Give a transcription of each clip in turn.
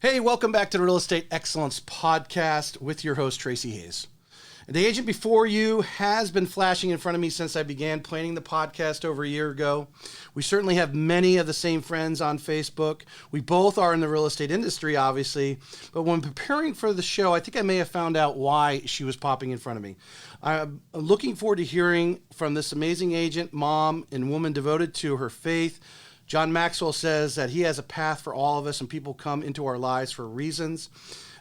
Hey, welcome back to the Real Estate Excellence Podcast with your host, Tracy Hayes. The agent before you has been flashing in front of me since I began planning the podcast over a year ago. We certainly have many of the same friends on Facebook. We both are in the real estate industry, obviously, but when preparing for the show, I think I may have found out why she was popping in front of me. I'm looking forward to hearing from this amazing agent, mom, and woman devoted to her faith. John Maxwell says that he has a path for all of us, and people come into our lives for reasons.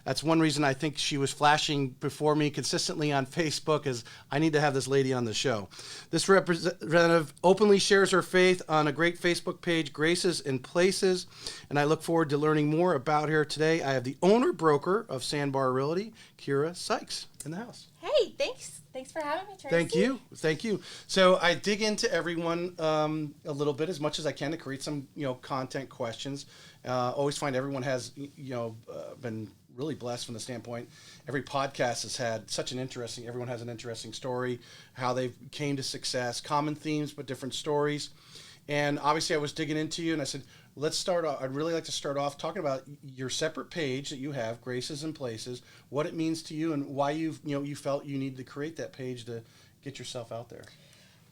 That's one reason I think she was flashing before me consistently on Facebook, is I need to have this lady on the show. This representative openly shares her faith on a great Facebook page, Graces and Places, and I look forward to learning more about her today. I have the owner-broker of Sandbar Realty, Kira Sykes, in the house. Hey, thanks. Thanks for having me, Thank Tracy. you. So I dig into everyone a little bit as much as I can to create some, content questions. Always find everyone has, been really blessed from the standpoint. Every podcast has had such an everyone has an interesting story, how they came to success, common themes, but different stories. And obviously I was digging into you and I said, let's start off. I'd really like to start off talking about your separate page that you have, Graces and Places, what it means to you and why you felt you needed to create that page to get yourself out there.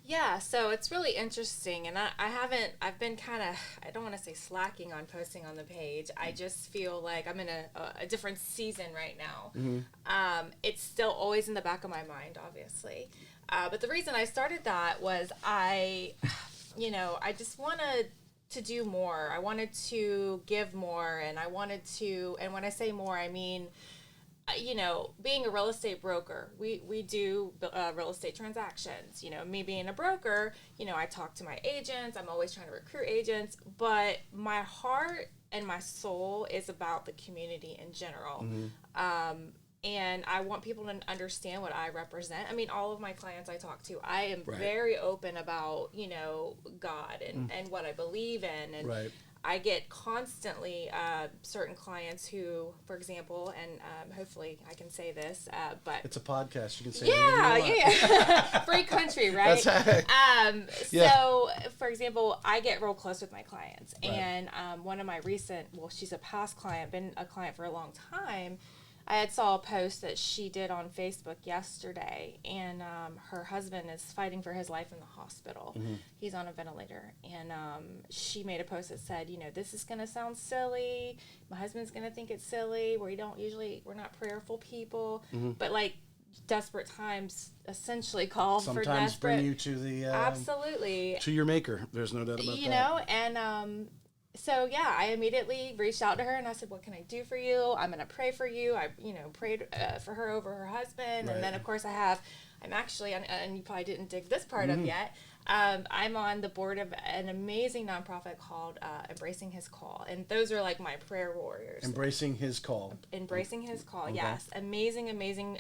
Yeah, so it's really interesting, and I've been kind of, I don't want to say slacking on posting on the page. I just feel like I'm in a different season right now. Mm-hmm. It's still always in the back of my mind, obviously. But the reason I started that was I just wanted to do more. I wanted to give more, and and when I say more, I mean, being a real estate broker, we do real estate transactions. Me being a broker, I talk to my agents. I'm always trying to recruit agents, but my heart and my soul is about the community in general. Mm-hmm. And I want people to understand what I represent. I mean, all of my clients I talk to, I am very open about, God and what I believe in. And I get constantly certain clients who, for example, and hopefully I can say this, but it's a podcast. You can say yeah. Free country, right? So, for example, I get real close with my clients, and one of my she's a past client, been a client for a long time. I had saw a post that she did on Facebook yesterday, and her husband is fighting for his life in the hospital. Mm-hmm. He's on a ventilator, and she made a post that said, this is going to sound silly. My husband's going to think it's silly. We're not prayerful people, mm-hmm. but desperate times essentially call for desperate. Sometimes bring you to the absolutely to your maker. There's no doubt about that. And so yeah, I immediately reached out to her and I said, "What can I do for you? I'm going to pray for you." I prayed for her over her husband, and then of course I'm actually, and you probably didn't dig this part mm-hmm. up yet. I'm on the board of an amazing nonprofit called Embracing His Call, and those are like my prayer warriors. Embracing His Call. Embracing His Call. Okay. Yes, amazing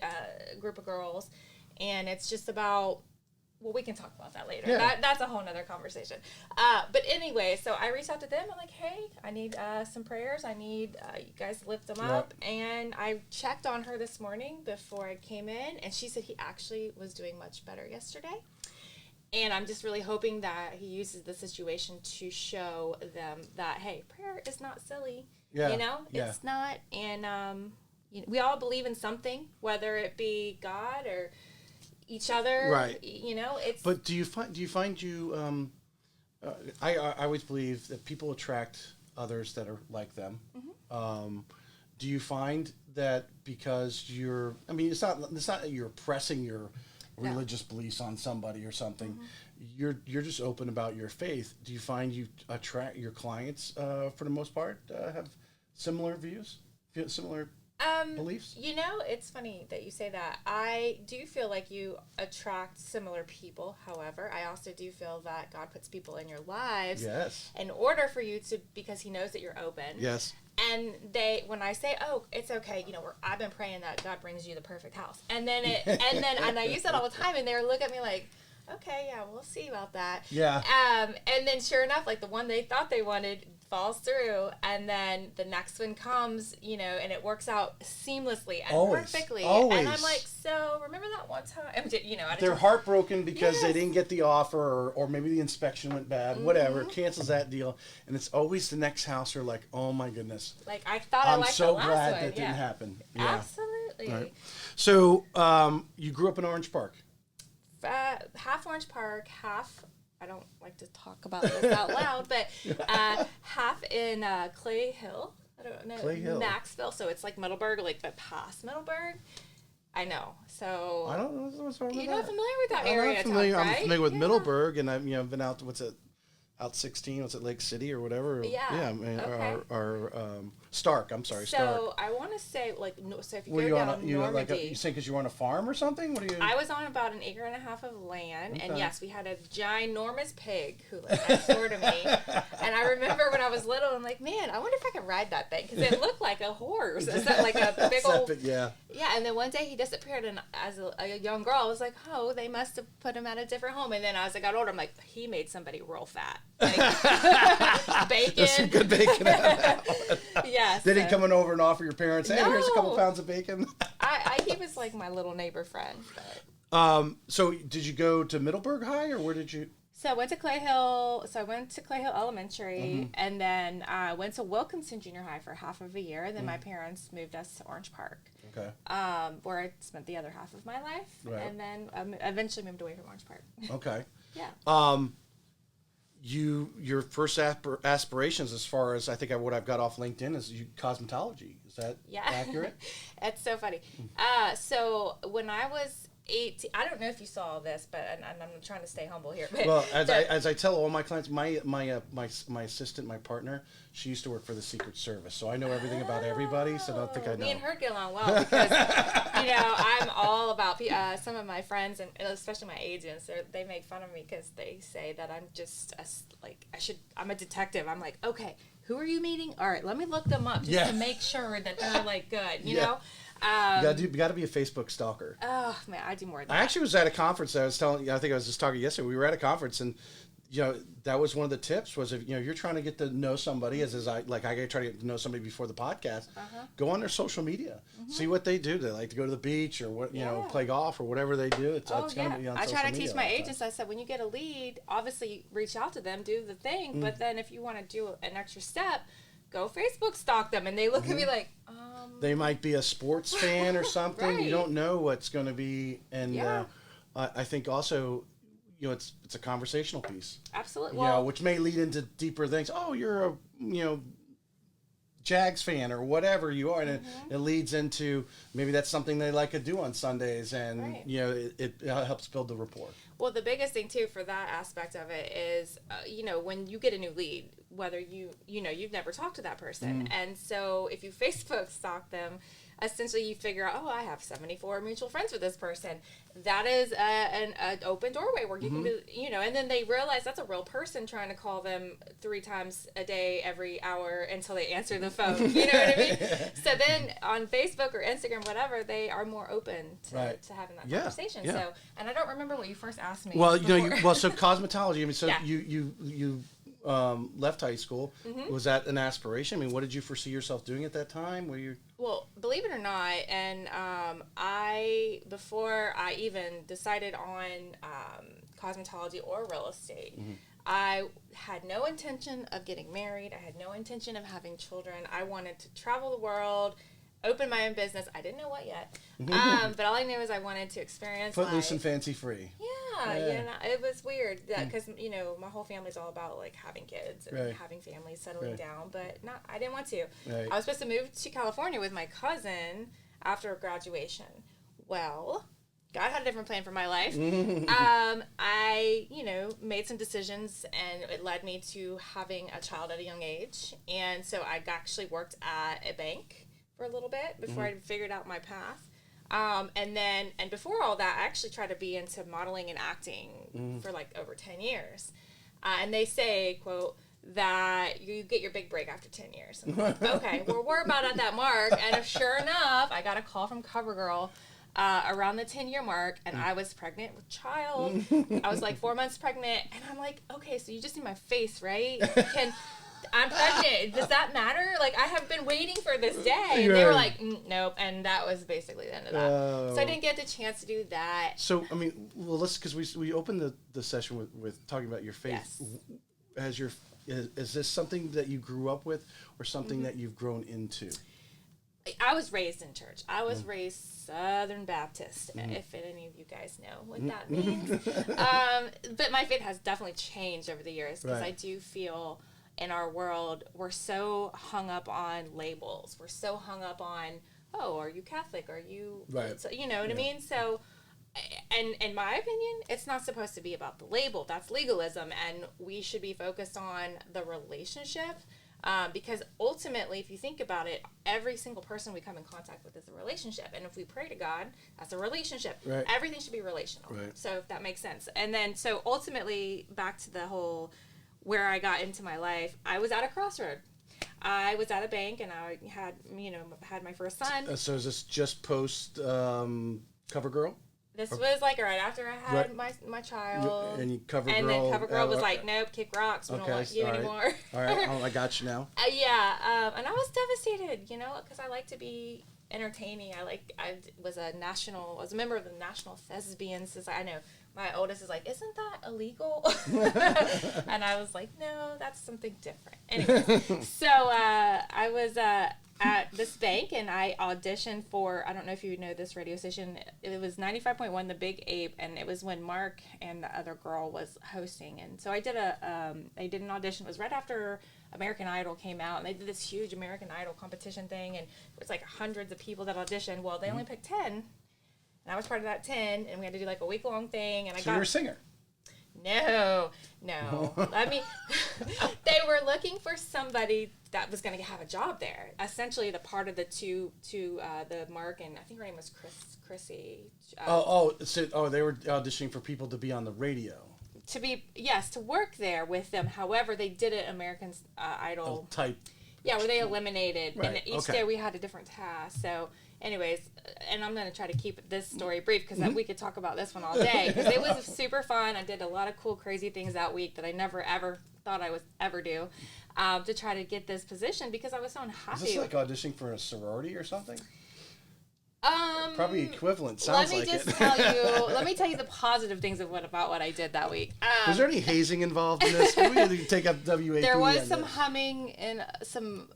group of girls, and it's just about. Well, we can talk about that later. Yeah. That's a whole nother conversation. But anyway, so I reached out to them. I'm like, hey, I need some prayers. I need you guys lift them up. And I checked on her this morning before I came in, and she said he actually was doing much better yesterday. And I'm just really hoping that he uses the situation to show them that, hey, prayer is not silly. Yeah. It's not. And we all believe in something, whether it be God or each other, right? It's. But do you find you? I always believe that people attract others that are like them. Mm-hmm. Do you find that because you're? I mean, it's not that you're pressing your religious beliefs on somebody or something. Mm-hmm. You're just open about your faith. Do you find you attract your clients for the most part have similar views, similar beliefs? It's funny that you say that. I do feel like you attract similar people. However, I also do feel that God puts people in your lives in order for you to, because he knows that you're open. Yes. And when I say, oh, it's okay, I've been praying that God brings you the perfect house. And then and I use that all the time, and they look at me like, okay, yeah, we'll see about that. Yeah. And then sure enough, like the one they thought they wanted falls through, and then the next one comes, and it works out seamlessly and Always. perfectly. Always. And I'm like, so remember that one time? They're heartbroken because Yes. they didn't get the offer, or maybe the inspection went bad, whatever, cancels that deal. And it's always the next house are like, oh my goodness. Like, I thought I I'm liked so the last glad one. that didn't happen. Yeah. Absolutely. Right. So you grew up in Orange Park. Half Orange Park, half, I don't like to talk about this out loud, but half in Clay Hill. I don't know. Clay Hill. Maxville. So it's like Middleburg, like but past Middleburg. I know. So I don't know what's wrong with you're that. not familiar with that I'm area, not familiar. Tom, right? I'm familiar with Yeah. Middleburg, and I've been out. Out 16. What's it, Lake City or whatever? Yeah. Yeah. I mean, Okay. or Stark. I'm sorry, Stark. So I want to say, so if you Were go you down on you Normandy, you saying because you were on a farm or something? What are you? I was on about an acre and a half of land, and Okay. yes, we had a ginormous pig who lived next door to me. And I remember when I was little, I'm like, man, I wonder if I could ride that thing because it looked like a horse. Is that like a big old? Yeah. Yeah. And then one day he disappeared, and as a young girl, I was like, oh, they must have put him at a different home. And then as I got older, I'm like, he made somebody real fat. Like, bacon. There's some good bacon out of that. Yes. Did he come on over and offer your parents, hey, here's a couple No. pounds of bacon? He was like my little neighbor friend. But. So did you go to Middleburg High, or where did you? So I went to Clay Hill. So I went to Clay Hill Elementary, and then I went to Wilkinson Junior High for half of a year. And then my parents moved us to Orange Park, Okay. where I spent the other half of my life, Right. and then eventually moved away from Orange Park. Okay. Yeah. Your first aspirations, as far as I think what I've got off LinkedIn, is cosmetology. Is that accurate? It's so funny. So when I was 18, I don't know if you saw this, but and I'm trying to stay humble here. But Well, as I tell all my clients, my assistant, my partner, she used to work for the Secret Service, so I know everything about everybody. So I don't think I know. Me and her get along well because I'm all about some of my friends and especially my agents. They make fun of me because they say that I'm just I'm a detective. I'm like, okay, who are you meeting? All right, let me look them up just to make sure that they're like good. You know. You got to be a Facebook stalker. Oh man, I do more than I actually was at a conference. I was telling you, I think I was just talking yesterday. We were at a conference, and that was one of the tips was if you're trying to get to know somebody, as I try to get to know somebody before the podcast, go on their social media, see what they do. They like to go to the beach or what play golf or whatever they do. It's going to be on social media. I try to teach my agents. I said when you get a lead, obviously reach out to them, do the thing, but then if you want to do an extra step, go Facebook stalk them, and they look at me like, They might be a sports fan or something. Right. You don't know what's going to be, and I think also, it's a conversational piece. Absolutely. Which may lead into deeper things. Oh, you're a Jags fan or whatever you are, and it leads into maybe that's something they like to do on Sundays, and it helps build the rapport. Well, the biggest thing too for that aspect of it is, when you get a new lead, whether you've never talked to that person, and so if you Facebook stalk them, essentially you figure out, I have 74 mutual friends with this person. That is an open doorway where you can be, and then they realize that's a real person trying to call them 3 times a day, every hour until they answer the phone. You know what I mean? So then on Facebook or Instagram, whatever, they are more open to having that conversation. Yeah. So, and I don't remember what you first asked me. Well, before. so cosmetology. I mean, so you left high school. Was that an aspiration? I mean, what did you foresee yourself doing at that time? Were you? Well, believe it or not, and before I even decided on cosmetology or real estate, I had no intention of getting married. I had no intention of having children. I wanted to travel the world, open my own business. I didn't know what yet, but all I knew is I wanted to experience Footloose and fancy free. Yeah, it was weird because my whole family's all about like having kids and having families, settling down, but I didn't want to. Right. I was supposed to move to California with my cousin after graduation. Well, God had a different plan for my life. I made some decisions, and it led me to having a child at a young age, and so I actually worked at a bank for a little bit before I figured out my path. And before all that, I actually tried to be into modeling and acting for like over 10 years. And they say, quote, that you get your big break after 10 years. I'm like, okay, well, we're about at that mark. And sure enough, I got a call from CoverGirl around the 10-year mark, and I was pregnant with child. I was like 4 months pregnant, and I'm like, okay, so you just see my face, right? I'm pregnant. Does that matter? Like, I have been waiting for this day. And they were like, nope. And that was basically the end of that. So I didn't get the chance to do that. So, I mean, well, because we opened the session with talking about your faith. Yes. Is this something that you grew up with or something that you've grown into? I was raised in church. I was raised Southern Baptist, if any of you guys know what that means. But my faith has definitely changed over the years because I do feel in our world we're so hung up on labels. We're so hung up on, oh, are you Catholic? Are you, so, you know what I mean? So, and in my opinion, it's not supposed to be about the label. That's legalism, and we should be focused on the relationship. Because ultimately, if you think about it, every single person we come in contact with is a relationship. And if we pray to God, that's a relationship. Right. Everything should be relational. Right. So if that makes sense. And then, so ultimately, back to the whole where I got into my life, I was at a crossroad. I was at a bank, and I had my first son. So is this just post CoverGirl? This was like right after I had my child. And CoverGirl. And then CoverGirl was like, nope, kick rocks. We don't want you anymore. All right. Oh, I got you now. And I was devastated, because I like to be entertaining. I was a member of the National Thespian Society. I know my oldest is like, isn't that illegal? And I was like, no, that's something different. Anyway, so I was at this bank, and I auditioned for, I don't know if you know this radio station, it was 95.1 The Big Ape, and it was when Mark and the other girl was hosting. And so I did an audition. It was right after American Idol came out, and they did this huge American Idol competition thing, and it was like hundreds of people that auditioned. Well, they only picked 10, and I was part of that 10, and we had to do like a week-long thing. And so you're a singer? No. I mean, they were looking for somebody that was going to have a job there. Essentially, the part of the the Mark, and I think her name was Chrissy. They were auditioning for people to be on the radio. To work there with them. However, they did it American Idol type. Yeah, where they eliminated, and each day we had a different task. So, anyways, and I'm going to try to keep this story brief because we could talk about this one all day because it was super fun. I did a lot of cool, crazy things that week that I never ever thought I would ever do to try to get this position because I was so unhappy. Is this like auditioning for a sorority or something? Probably equivalent. Sounds like it. Let me tell you the positive things about what I did that week. Was there any hazing involved in this? We had to take up WAP. There was some humming in some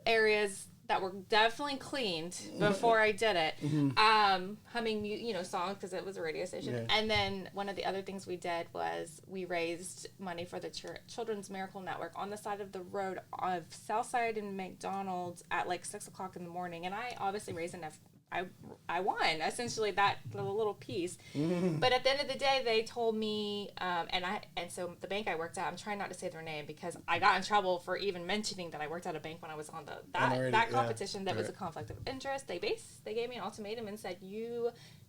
areas that were definitely cleaned before I did it. Humming, songs because it was a radio station. Yeah. And then one of the other things we did was we raised money for the Children's Miracle Network on the side of the road of Southside and McDonald's at like 6 o'clock in the morning. And I obviously raised enough. I won essentially that little piece, but at the end of the day, they told me, and so the bank I worked at, I'm trying not to say their name because I got in trouble for even mentioning that I worked at a bank when I was on that competition. That was a conflict of interest. They gave me an ultimatum and said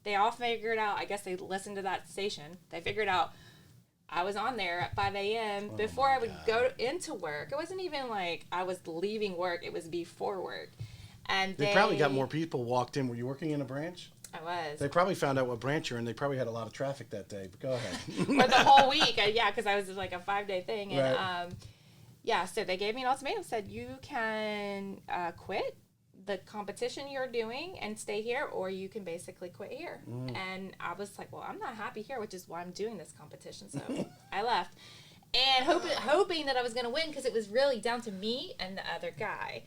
they all figured out. I guess they listened to that station. They figured out I was on there at 5 a.m. before I would go into work. It wasn't even like I was leaving work. It was before work. And they probably got more people walked in. Were you working in a branch? I was. They probably found out what branch you're in. They probably had a lot of traffic that day. But go ahead. For the whole week, because I was like a 5-day thing. And so they gave me an ultimatum, said you can quit the competition you're doing and stay here, or you can basically quit here. And I was like, well, I'm not happy here, which is why I'm doing this competition. So I left. And hoping that I was going to win because it was really down to me and the other guy.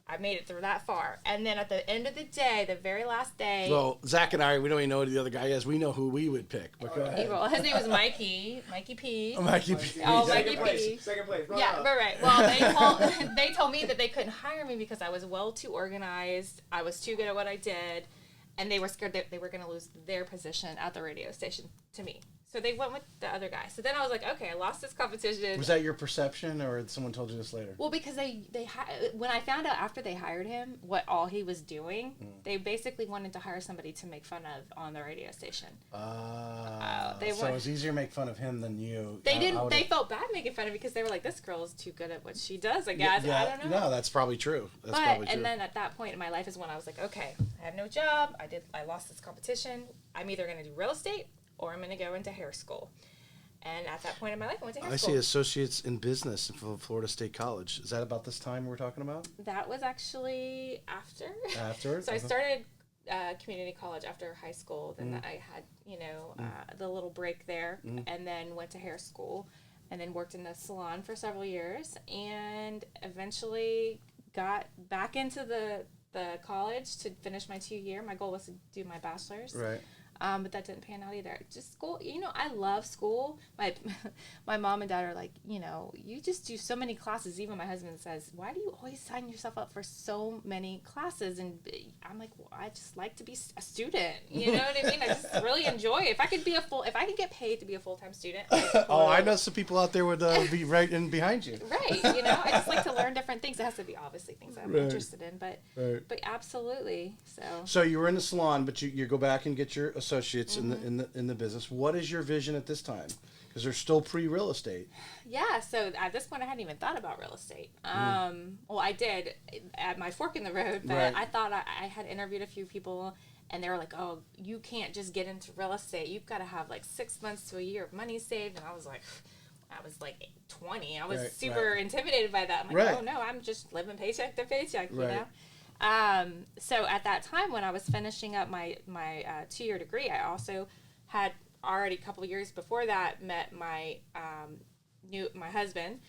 I made it through that far. And then at the end of the day, the very last day... Well, Zach and I, we don't even know who the other guy is. We know who we would pick. But go ahead. His name was Mikey. Mikey P. Mikey P. Oh, Mikey P. Second place. Yeah, right. Well, they told me that they couldn't hire me because I was well too organized. I was too good at what I did. And they were scared that they were going to lose their position at the radio station to me. So they went with the other guy. So then I was like, okay, I lost this competition. Was that your perception, or someone told you this later? Well, because when I found out after they hired him what all he was doing, they basically wanted to hire somebody to make fun of on the radio station. So it was easier to make fun of him than you. They didn't. They felt bad making fun of me because they were like, this girl is too good at what she does, I guess. Yeah, I don't know. No, that's probably true. And then at that point in my life is when I was like, okay, I have no job. I lost this competition. I'm either going to do real estate or I'm going to go into hair school. And at that point in my life, I went to high I school. see associates in business from Florida State College. Is that about this time we're talking about? That was actually after. Afterwards? So I started community college after high school. Then I had, the little break there, and then went to hair school, and then worked in the salon for several years, and eventually got back into the college to finish my 2-year. My goal was to do my bachelor's. Right. But that didn't pan out either. Just school, I love school. My mom and dad are like, you just do so many classes. Even my husband says, why do you always sign yourself up for so many classes? And I'm like, well, I just like to be a student. You know what I mean? I just really enjoy it. If I could get paid to be a full-time student. I know some people out there would be right in behind you. Right. I just like to learn different things. It has to be obviously things that I'm interested in, but absolutely. So you were in the salon, but you go back and get your associates in the business. What is your vision at this time? Because they're still pre-real estate. Yeah, so at this point I hadn't even thought about real estate. Well, I did at my fork in the road, but Right. I thought I had interviewed a few people, and they were like, oh, you can't just get into real estate. You've got to have like 6 months to a year of money saved. And I was like 20. I was super intimidated by that. I'm like, oh no, I'm just living paycheck to paycheck, you know? So at that time when I was finishing up my 2-year degree, I also had already a couple of years before that met my my husband.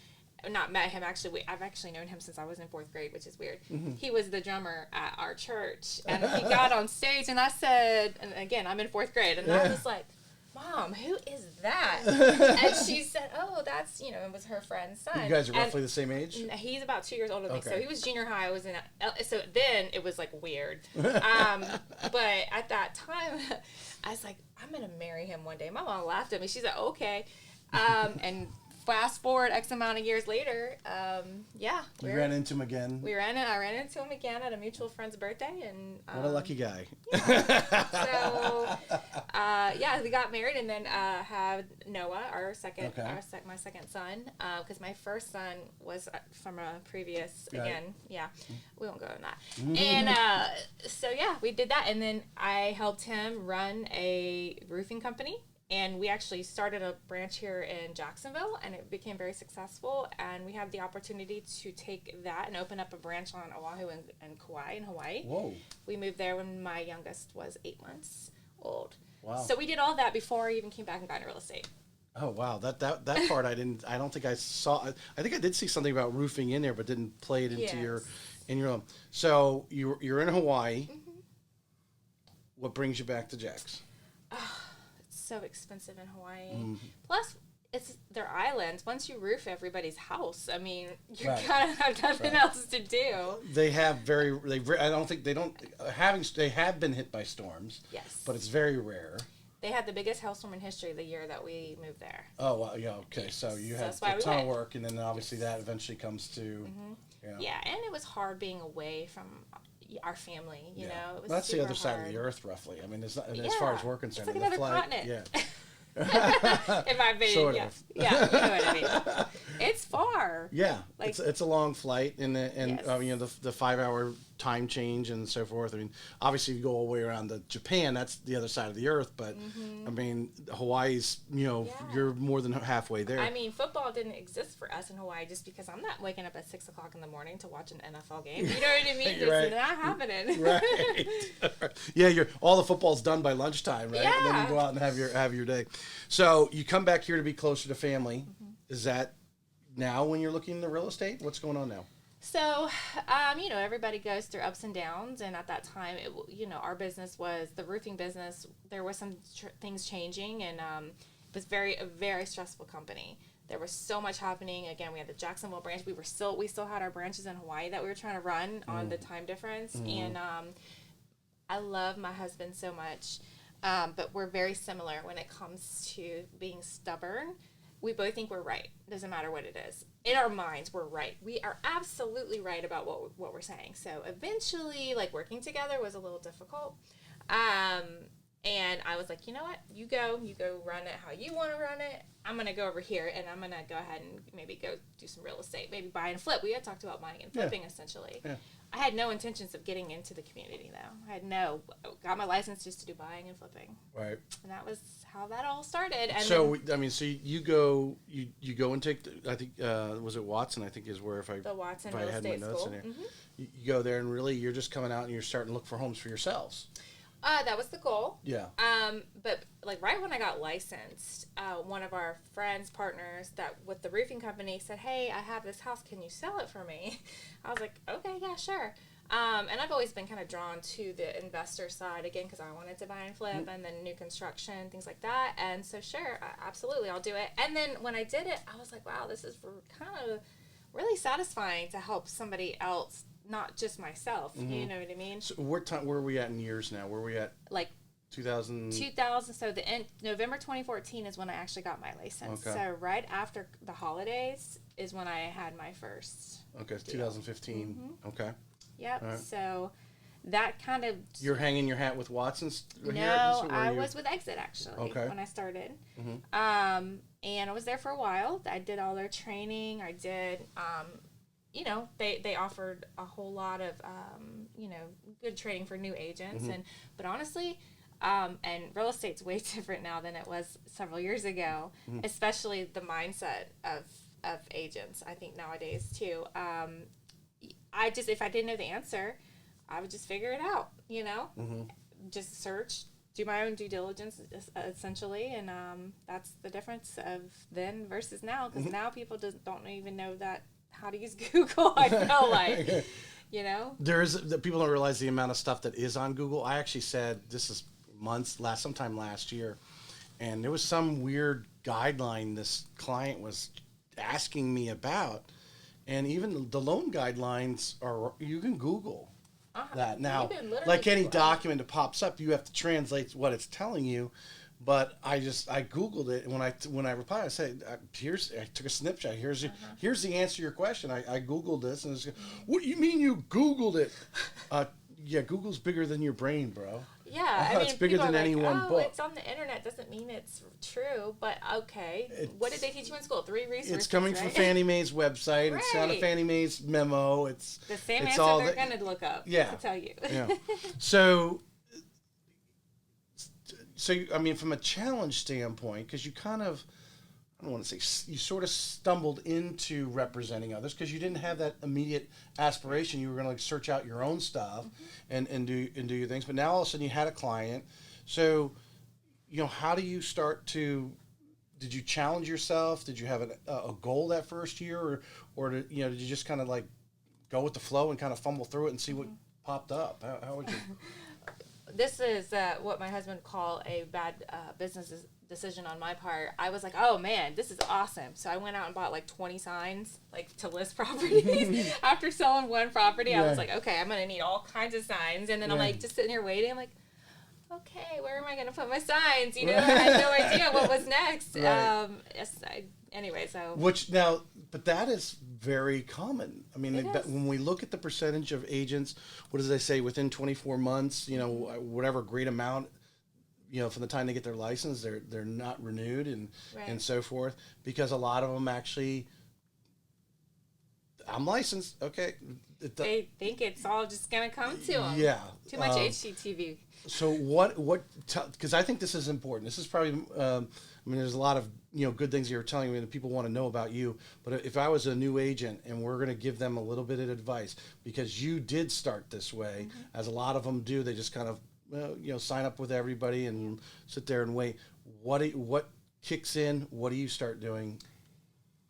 Not met him, actually. I've actually known him since I was in 4th grade, which is weird. He was the drummer at our church, and he got on stage, and I said, and again, I'm in 4th grade, and I was like, Mom, who is that? And she said, oh, that's, it was her friend's son. You guys are roughly the same age? He's about 2 years older than me. So he was junior high. I was so then it was like weird. But at that time, I was like, I'm going to marry him one day. My mom laughed at me. She said, okay. And fast forward X amount of years later, we ran into him again. I ran into him again at a mutual friend's birthday, and what a lucky guy. So we got married, and then had Noah, my second son, because my first son was from a previous we won't go on that. And we did that, and then I helped him run a roofing company. And we actually started a branch here in Jacksonville, and it became very successful. And we have the opportunity to take that and open up a branch on Oahu and Kauai in Hawaii. Whoa. We moved there when my youngest was 8 months old. Wow. So we did all that before I even came back and got into real estate. Oh, wow. That part I don't think I saw. I think I did see something about roofing in there, but didn't play it into your own. So you're in Hawaii. Mm-hmm. What brings you back to Jax? So expensive in Hawaii. Plus, they're islands. Once you roof everybody's house, I mean, you kind of have nothing else to do. They have they have been hit by storms. Yes. But it's very rare. They had the biggest hailstorm in history the year that we moved there. Oh, wow. Yeah, okay. So you had a ton of work, and then obviously that eventually comes to... Yeah, and it was hard being away from our family, you know. It was that's the other side of the earth, roughly. I mean, it's not, as far as we're concerned. It's like another continent. Yeah. In my opinion, sort of. Yeah, you know what I mean. It's far. Yeah, it's a long flight, and the 5-hour time change and so forth. I mean, obviously, if you go all the way around to Japan, that's the other side of the earth. But I mean, Hawaii's, you're more than halfway there. I mean, football didn't exist for us in Hawaii just because I'm not waking up at 6 o'clock in the morning to watch an NFL game. You know what I mean? It's not happening. Right. Yeah, all the football's done by lunchtime, right? Yeah. And then you go out and have your day. So you come back here to be closer to family. Mm-hmm. Is that now when you're looking into real estate? What's going on now? So, everybody goes through ups and downs, and at that time, our business was the roofing business. There was some things changing, and it was a very stressful company. There was so much happening. Again, we had the Jacksonville branch. We still had our branches in Hawaii that we were trying to run on the time difference, and I love my husband so much, but we're very similar when it comes to being stubborn. We both think we're right. Doesn't matter what it is. In our minds, we're right. We are absolutely right about what we're saying. So eventually, working together was a little difficult. And I was like, you know what? You go run it how you want to run it. I'm going to go over here, and I'm going to go ahead and maybe go do some real estate, maybe buy and flip. We had talked about buying and flipping, essentially. Yeah. I had no intentions of getting into the community, though. Got my license just to do buying and flipping. Right. And that was how that all started. And so, you go and take, I think, was it Watson, I think is where, the Watson Real Estate School. You go there and really you're just coming out and you're starting to look for homes for yourselves. That was the goal. Yeah. But like right when I got licensed, one of our friends, partners that with the roofing company said, "Hey, I have this house. Can you sell it for me?" I was like, "Okay, yeah, sure." And I've always been kind of drawn to the investor side again because I wanted to buy and flip and then new construction, things like that. And so, sure, absolutely, I'll do it. And then when I did it, I was like, "Wow, this is kind of really satisfying to help somebody else." Not just myself, you know what I mean? So where are we at in years now? Where are we at? Like 2000. So the end, November 2014 is when I actually got my license. Okay. So right after the holidays is when I had my first. Okay, 2015. Okay. Yep. Right. So that kind of. You're hanging your hat with Watson's here? No, I was with Exit actually when I started. Mm-hmm. And I was there for a while. I did all their training. I did. They offered a whole lot of, good training for new agents. But honestly, and real estate's way different now than it was several years ago, especially the mindset of agents, I think nowadays too. If I didn't know the answer, I would just figure it out, just search, do my own due diligence essentially. And that's the difference of then versus now, because now people don't even know that how to use Google, I feel like, People don't realize the amount of stuff that is on Google. I actually said, this is sometime last year, and there was some weird guideline this client was asking me about, and even the loan guidelines you can Google that. Now, like any document that pops up, you have to translate what it's telling you. But I Googled it, and when I replied, I said, I took a snapshot. Here's the answer to your question. I Googled this, and it's, what do you mean you Googled it? Yeah, Google's bigger than your brain, bro. Yeah, it's bigger than any one book. It's on the internet doesn't mean it's true, but okay. What did they teach you in school? 3 resources. It's coming from Fannie Mae's website. Right. It's on a Fannie Mae's memo. It's the same answer they're going to look up. Yeah, to tell you. Yeah. So, I mean, from a challenge standpoint, because you kind of, I don't want to say, you sort of stumbled into representing others because you didn't have that immediate aspiration. You were going to search out your own stuff and do your things. But now all of a sudden you had a client. So, how do you start to, did you challenge yourself? Did you have a goal that first year? Or did you just kind of like go with the flow and kind of fumble through it and see what popped up? How would you? This is what my husband called a bad business decision on my part. I was like, oh man, this is awesome. So I went out and bought like 20 signs, like to list properties. After selling one property, I was like, okay, I'm going to need all kinds of signs. And then I'm like, just sitting here waiting. I'm like, okay, where am I going to put my signs? I had no idea what was next. Right. Anyway, so. But that is very common. I mean, when we look at the percentage of agents, what does they say, within 24 months, whatever great amount, from the time they get their license, they're not renewed and so forth, because a lot of them actually, I'm licensed, okay. They think it's all just going to come to them. Yeah. Too much HGTV. So because I think this is important. This is probably, there's a lot of, good things you're telling me that people want to know about you. But if I was a new agent and we're going to give them a little bit of advice, because you did start this way, as a lot of them do, they just kind of, sign up with everybody and sit there and wait. What kicks in? What do you start doing?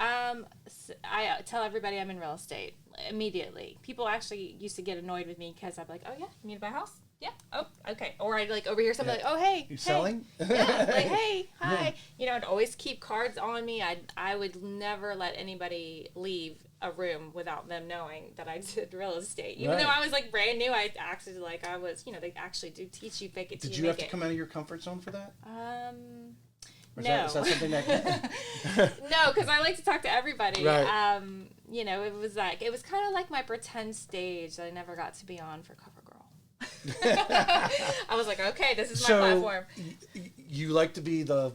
So I tell everybody I'm in real estate immediately. People actually used to get annoyed with me because I'm like, oh yeah, you need to buy a house? Yeah. Oh, okay. Or I'd like overhear somebody like, oh hey, you selling? Yeah. Like, hey, hi. I'd always keep cards on me. I would never let anybody leave a room without them knowing that I did real estate. Even though I was like brand new, I acted like I was. They actually do teach you fake it till you make it. Did you have to come out of your comfort zone for that? No. Is that something that? No, because I like to talk to everybody. Right. It was kind of like my pretend stage that I never got to be on for CoverGirl. I was like, okay, this is my platform. You like to be the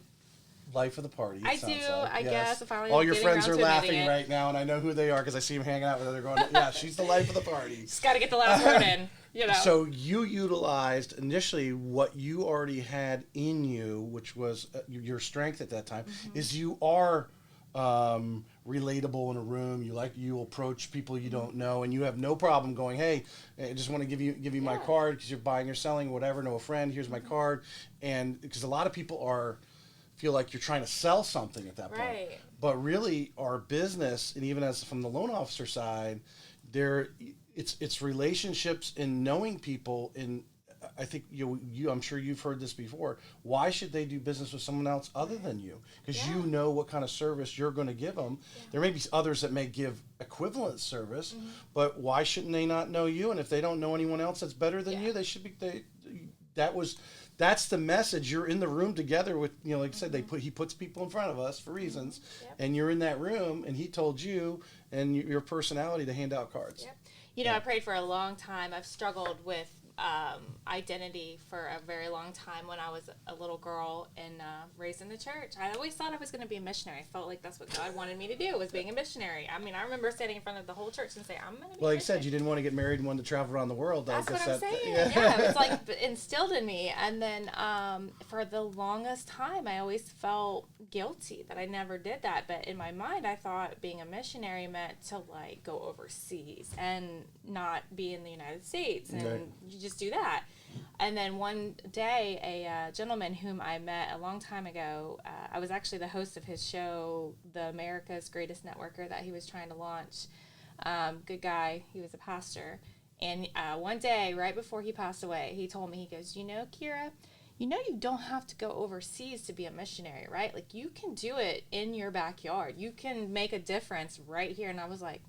life of the party. I do, I guess. Finally all your getting friends around are to laughing admitting it. right now, and I know who they are because I see them hanging out with her. They're going, yeah, she's the life of the party. Just got to get the last word in, you know. So you utilized initially what you already had in you, which was your strength at that time, is you are relatable in a room. You approach people you don't know, and you have no problem going, hey, I just want to give you my card because you're buying or selling, whatever. Know a friend, here's my card. And because a lot of people feel like you're trying to sell something at that point. Right. But really, our business, and even as from the loan officer side, it's relationships and knowing people. And I think I'm sure you've heard this before. Why should they do business with someone else other than you? Because you know what kind of service you're going to give them. Yeah. There may be others that may give equivalent service, but why shouldn't they not know you? And if they don't know anyone else that's better than you, they should be. That's the message. You're in the room together with, like I said, he puts people in front of us for reasons, and you're in that room, and he told you and your personality to hand out cards. Yep. I prayed for a long time. I've struggled with identity for a very long time when I was a little girl and raised in the church. I always thought I was going to be a missionary. I felt like that's what God wanted me to do, was being a missionary. I mean, I remember standing in front of the whole church and saying, I'm going to be Well, like you said, you didn't want to get married and wanted to travel around the world. That's what I'm saying. Yeah, it was like instilled in me. And then for the longest time, I always felt guilty that I never did that. But in my mind, I thought being a missionary meant to like go overseas and not be in the United States. And you just do that. And then one day, a gentleman whom I met a long time ago, I was actually the host of his show, The America's Greatest Networker, that he was trying to launch. Good guy. He was a pastor. And one day, right before he passed away, he told me, he goes, Kira, you don't have to go overseas to be a missionary, right? Like, you can do it in your backyard. You can make a difference right here. And I was like,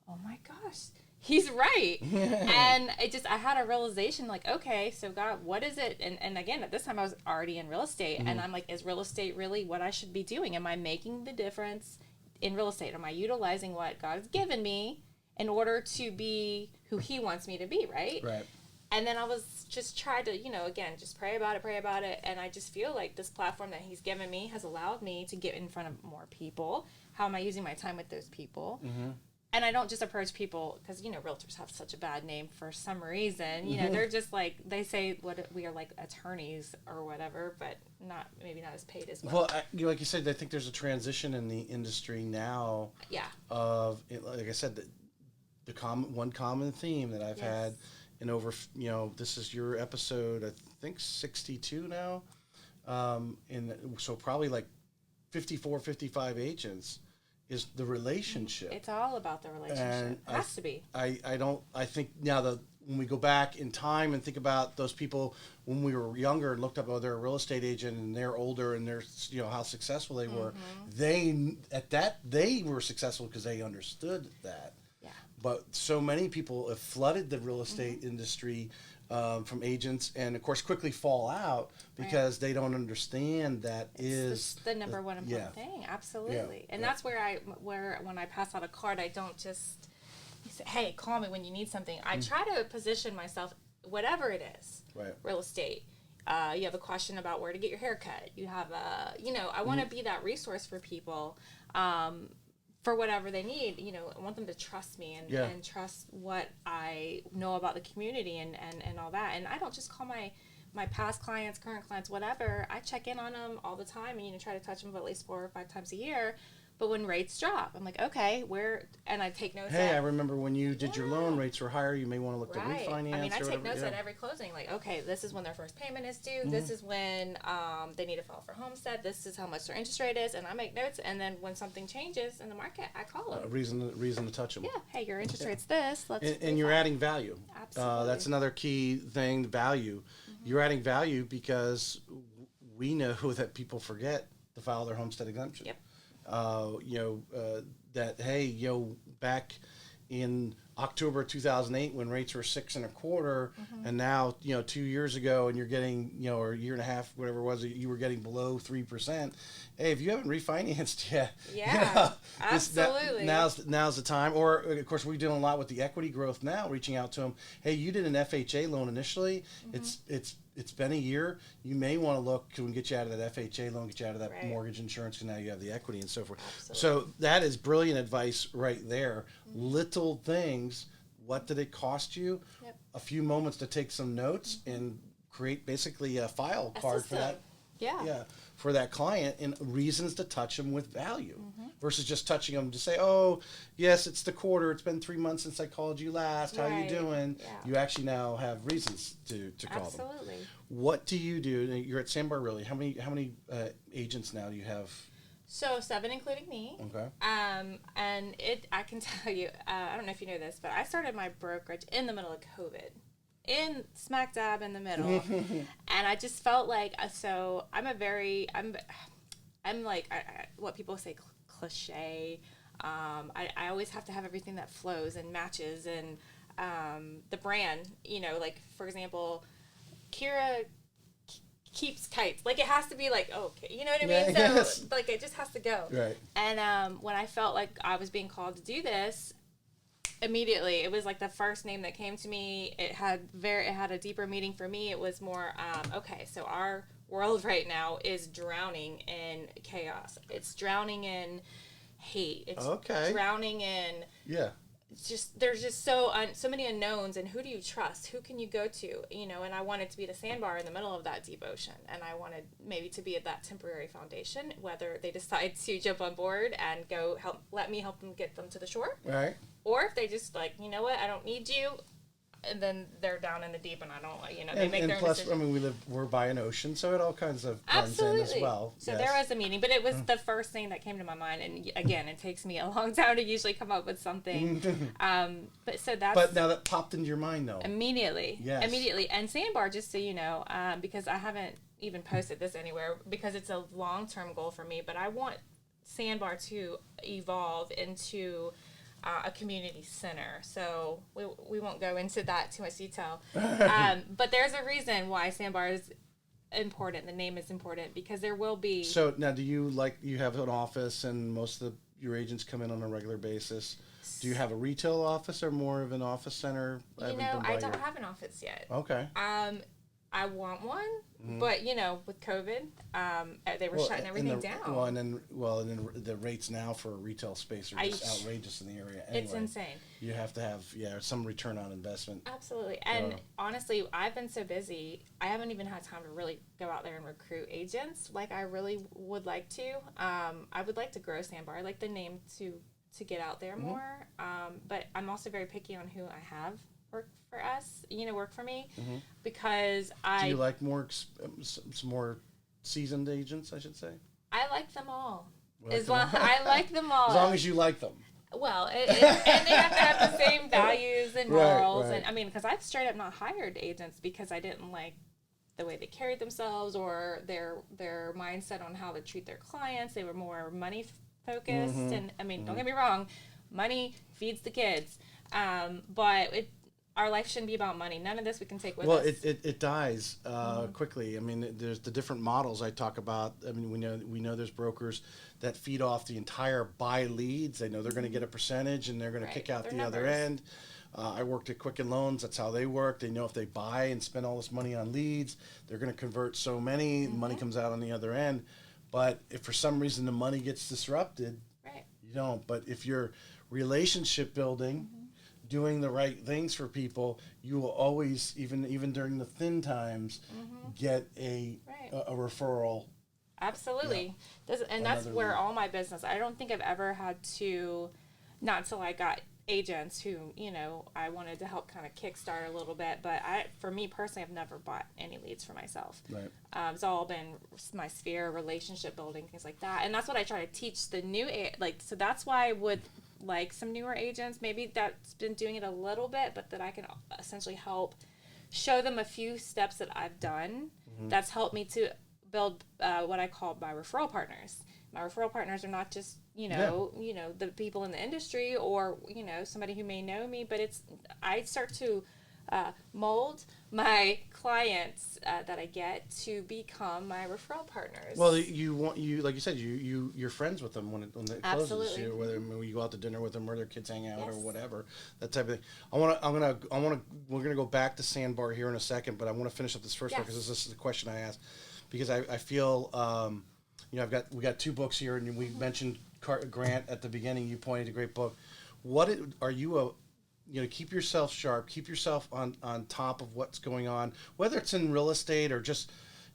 oh my gosh. He's right. And I had a realization like, okay, so God, what is it? And again, at this time I was already in real estate and I'm like, is real estate really what I should be doing? Am I making the difference in real estate? Am I utilizing what God has given me in order to be who he wants me to be? Right. And then I was just trying to, again, just pray about it. And I just feel like this platform that he's given me has allowed me to get in front of more people. How am I using my time with those people? And I don't just approach people because, realtors have such a bad name for some reason. They're just like, they say we are like attorneys or whatever, but maybe not as paid as well. Well, like you said, I think there's a transition in the industry now. Yeah. Like I said, one common theme that I've had in over, this is your episode, I think 62 now. And so probably like 54, 55 agents. Is the relationship. It's all about the relationship. And it has to be. I think now when we go back in time and think about those people when we were younger and looked up, they're a real estate agent and they're older and they're, how successful they were. They were successful because they understood that. Yeah. But so many people have flooded the real estate industry from agents and of course quickly fall out because they don't understand that it's the number one important thing. Absolutely. And that's where when I pass out a card, I don't just say, hey, call me when you need something. I try to position myself, whatever it is, real estate. You have a question about where to get your hair cut. You have I want to be that resource for people. For whatever they need, I want them to trust me and trust what I know about the community and all that. And I don't just call my past clients, current clients, whatever. I check in on them all the time and try to touch them at least 4 or 5 times a year. But when rates drop, I'm like, okay, and I take notes. Hey, I remember when you did your loan, rates were higher. You may want to look to refinance. I mean, I take notes at every closing. Like, okay, this is when their first payment is due. This is when they need to file for homestead. This is how much their interest rate is, and I make notes. And then when something changes in the market, I call them. A reason to touch them. Yeah. Hey, your interest rate's this. And you're adding value. Absolutely. That's another key thing. Value. You're adding value because we know that people forget to file their homestead exemption. Yep. That, hey, back in October 2008 when rates were 6.25%, and now 2 years ago, and you're getting or a year and a half, whatever it was, you were getting below 3%. Hey, if you haven't refinanced yet, absolutely, now's the time. Or of course, we're doing a lot with the equity growth now, reaching out to them. Hey, you did an FHA loan initially. It's been a year. You may want to look. Can we get you out of that FHA loan? Get you out of that mortgage insurance? Because now you have the equity and so forth. Absolutely. So that is brilliant advice right there. Little things. What did it cost you? Yep. A few moments to take some notes and create basically a file card for that. Yeah. For that client, and reasons to touch them with value versus just touching them to say, oh, yes, it's the quarter. It's been 3 months since I called you last. How you doing? Yeah. You actually now have reasons to call them. Absolutely. What do you do? You're at Sandbar Realty. How many agents now do you have? So 7, including me. Okay. And I can tell you, I don't know if you know this, but I started my brokerage in the middle of COVID. In smack dab in the middle. And I just felt like, so I'm like what people say cliche. I always have to have everything that flows and matches, and the brand, like for example, Kira keeps kites. Like it has to be like, okay, you know what I mean? So yes. like it just has to go. Right. And when I felt like I was being called to do this, immediately it was like the first name that came to me. It had a deeper meaning for me. It was more okay, so our world right now is drowning in chaos. It's drowning in hate. It's drowning in there's just so many unknowns, and who do you trust? Who can you go to? And I wanted to be the sandbar in the middle of that deep ocean, and I wanted maybe to be at that temporary foundation, whether they decide to jump on board and let me help them get them to the shore. Right. Or if they just like, you know what, I don't need you, and then they're down in the deep, and I don't, they make their own plus, decision. we're by an ocean, so it all kinds of blends in as well. So there was a meeting, but it was the first thing that came to my mind, and again, it takes me a long time to usually come up with something. But now that popped into your mind, though. Immediately. And Sandbar, just so you know, because I haven't even posted this anywhere, because it's a long-term goal for me, but I want Sandbar to evolve into a community center. So we won't go into that too much detail. But there's a reason why Sandbar is important. The name is important because there will be. So now, do you have an office and most of your agents come in on a regular basis? Do you have a retail office or more of an office center? I don't have an office yet. Okay. I want one, but with COVID, they were shutting everything down. And then the rates now for retail space are just outrageous in the area. Anyway, it's insane. You have to have some return on investment. Absolutely, and honestly, I've been so busy, I haven't even had time to really go out there and recruit agents like I really would like to. I would like to grow Sandbar. I like the name to get out there more, but I'm also very picky on who I have work for us, work for me, because Do you like some more seasoned agents, I should say? I like them all. I like them all. As long as you like them. Well, and they have to have the same values and morals, right. and because I've straight up not hired agents because I didn't like the way they carried themselves or their mindset on how to treat their clients. They were more money focused, and don't get me wrong, money feeds the kids, but our life shouldn't be about money. None of this we can take with us. Well, it dies quickly. There's the different models I talk about. We know there's brokers that feed off the entire buy leads. They know they're going to get a percentage, and they're going to kick out the other end. I worked at Quicken Loans. That's how they work. They know if they buy and spend all this money on leads, they're going to convert so many. Money comes out on the other end. But if for some reason the money gets disrupted, you don't. But if you're relationship building, doing the right things for people, you will always, even during the thin times, get a referral. Absolutely. And that's where all my business, I don't think I've ever had to, not until I got agents who, I wanted to help kind of kickstart a little bit, but for me personally, I've never bought any leads for myself. Right. It's all been my sphere, relationship building, things like that. And that's what I try to teach the new, so that's why I would like some newer agents, maybe that's been doing it a little bit, but that I can essentially help show them a few steps that I've done that's helped me to build what I call my referral partners. My referral partners are not just the people in the industry, or somebody who may know me, but I start to mold my clients that I get to become my referral partners. Well, like you said, you're friends with them when it closes. Absolutely. Whether you go out to dinner with them, or their kids hang out, Yes. or whatever, that type of thing. We're gonna go back to Sandbar here in a second, but I want to finish up this first one Yes. because this is the question I asked, because I feel we got 2 books here, and we mentioned Grant at the beginning. You pointed a great book. Are you keep yourself sharp, keep yourself on top of what's going on, whether it's in real estate or just,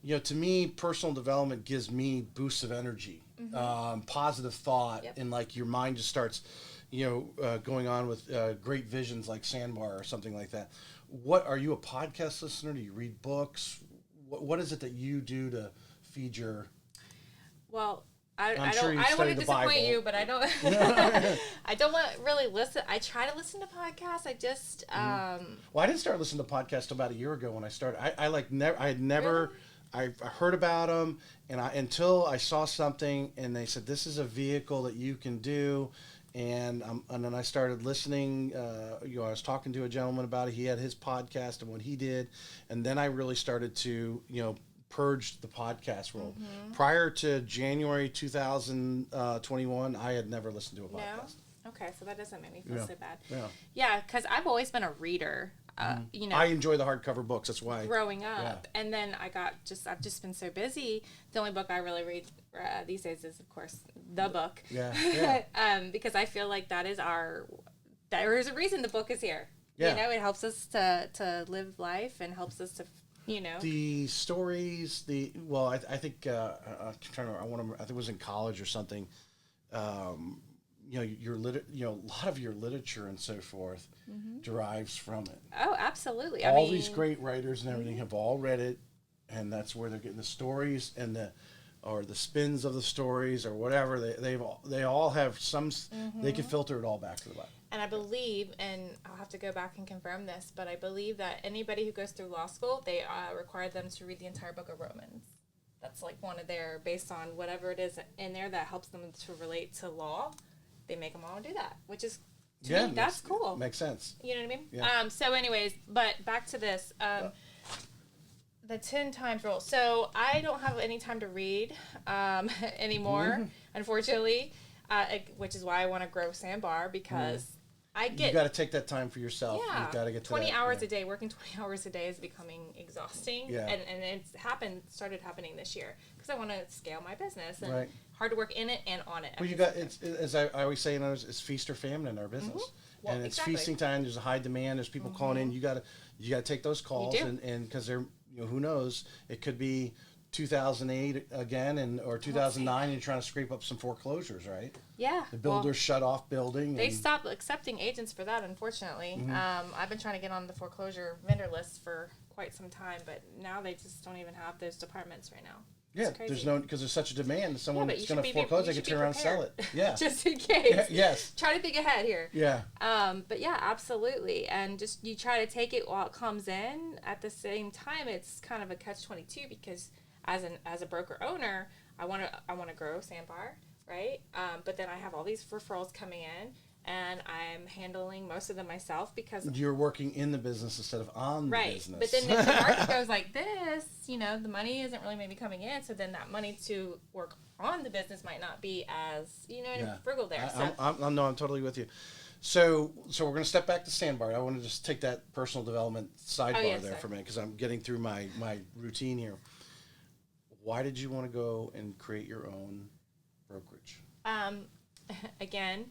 to me, personal development gives me boosts of energy, positive thought, Yep. and like your mind just starts, going on with great visions like Sandbar or something like that. What are you, a podcast listener? Do you read books? What is it that you do to feed your? Well, I don't sure you want study to the disappoint Bible. you, but I don't I don't want really listen. I try to listen to podcasts. I just Well, I didn't start listening to podcasts about a year ago when I started. I had never. Really? I heard about them, and until I saw something, and they said this is a vehicle that you can do, and then I started listening. I was talking to a gentleman about it. He had his podcast and what he did, and then I really started to purged the podcast world. Prior to January 2021, I had never listened to a podcast. No? Okay, so that doesn't make me feel so bad. Yeah. Yeah, because I've always been a reader. I enjoy the hardcover books. That's why. Growing up, and then I've just been so busy. The only book I really read these days is, of course, the book. Yeah. Because I feel like there is a reason the book is here. Yeah. It helps us to live life and helps us to. The stories, I think I'm trying to. I think it was in college or something. Your a lot of your literature and so forth derives from it. Oh, absolutely. All these great writers and everything have all read it, and that's where they're getting the stories and the spins of the stories or whatever. They all have some. They can filter it all back to the Bible. And I believe, and I'll have to go back and confirm this, but I believe that anybody who goes through law school, they require them to read the entire book of Romans. That's like one of their, based on whatever it is in there that helps them to relate to law, they make them all do that, which is, to me, that's cool. Makes sense. You know what I mean? Yeah. So anyways, but back to this. The 10 times rule. So I don't have any time to read anymore, unfortunately, which is why I want to grow Sandbar, because you got to take that time for yourself. Yeah, you got to get to 20 that, hours a day. Working 20 hours a day is becoming exhausting. Yeah. And started happening this year because I want to scale my business and Right. hard to work in it and on it. Well, it's as I always say in others, it's feast or famine in our business, Well, and it's exactly. feasting time. There's a high demand. There's people calling in. You got to take those calls, You do. and because they're who knows, it could be 2008 again, or 2009, and you're trying to scrape up some foreclosures, right? Yeah. The builders shut off building. They stopped accepting agents for that, unfortunately. I've been trying to get on the foreclosure vendor list for quite some time, but now they just don't even have those departments right now. Yeah, It's crazy. because there's such a demand. Someone but that's you going should to foreclose, they you can should turn be around and sell it. prepared. Yeah. Just in case. Yes. Try to think ahead here. Yeah. But yeah, absolutely. And just you try to take it while it comes in. At the same time, it's kind of a catch-22 because as a broker owner, I want to grow Sandbar, right? But then I have all these referrals coming in, and I'm handling most of them myself because You're working in the business instead of on the business. But then if the market goes like this, the money isn't really maybe coming in, so then that money to work on the business might not be as frugal there. I'm totally with you. So we're going to step back to Sandbar. I want to just take that personal development sidebar there for a minute because I'm getting through my routine here. Why did you want to go and create your own brokerage? Again,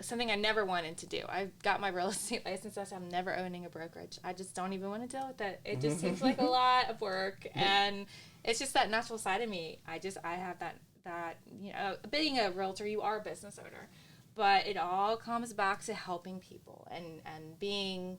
something I never wanted to do. I got my real estate license. I said I'm never owning a brokerage. I just don't even want to deal with it. It just seems like a lot of work, and it's just that natural side of me. I have that being a realtor, you are a business owner, but it all comes back to helping people and being.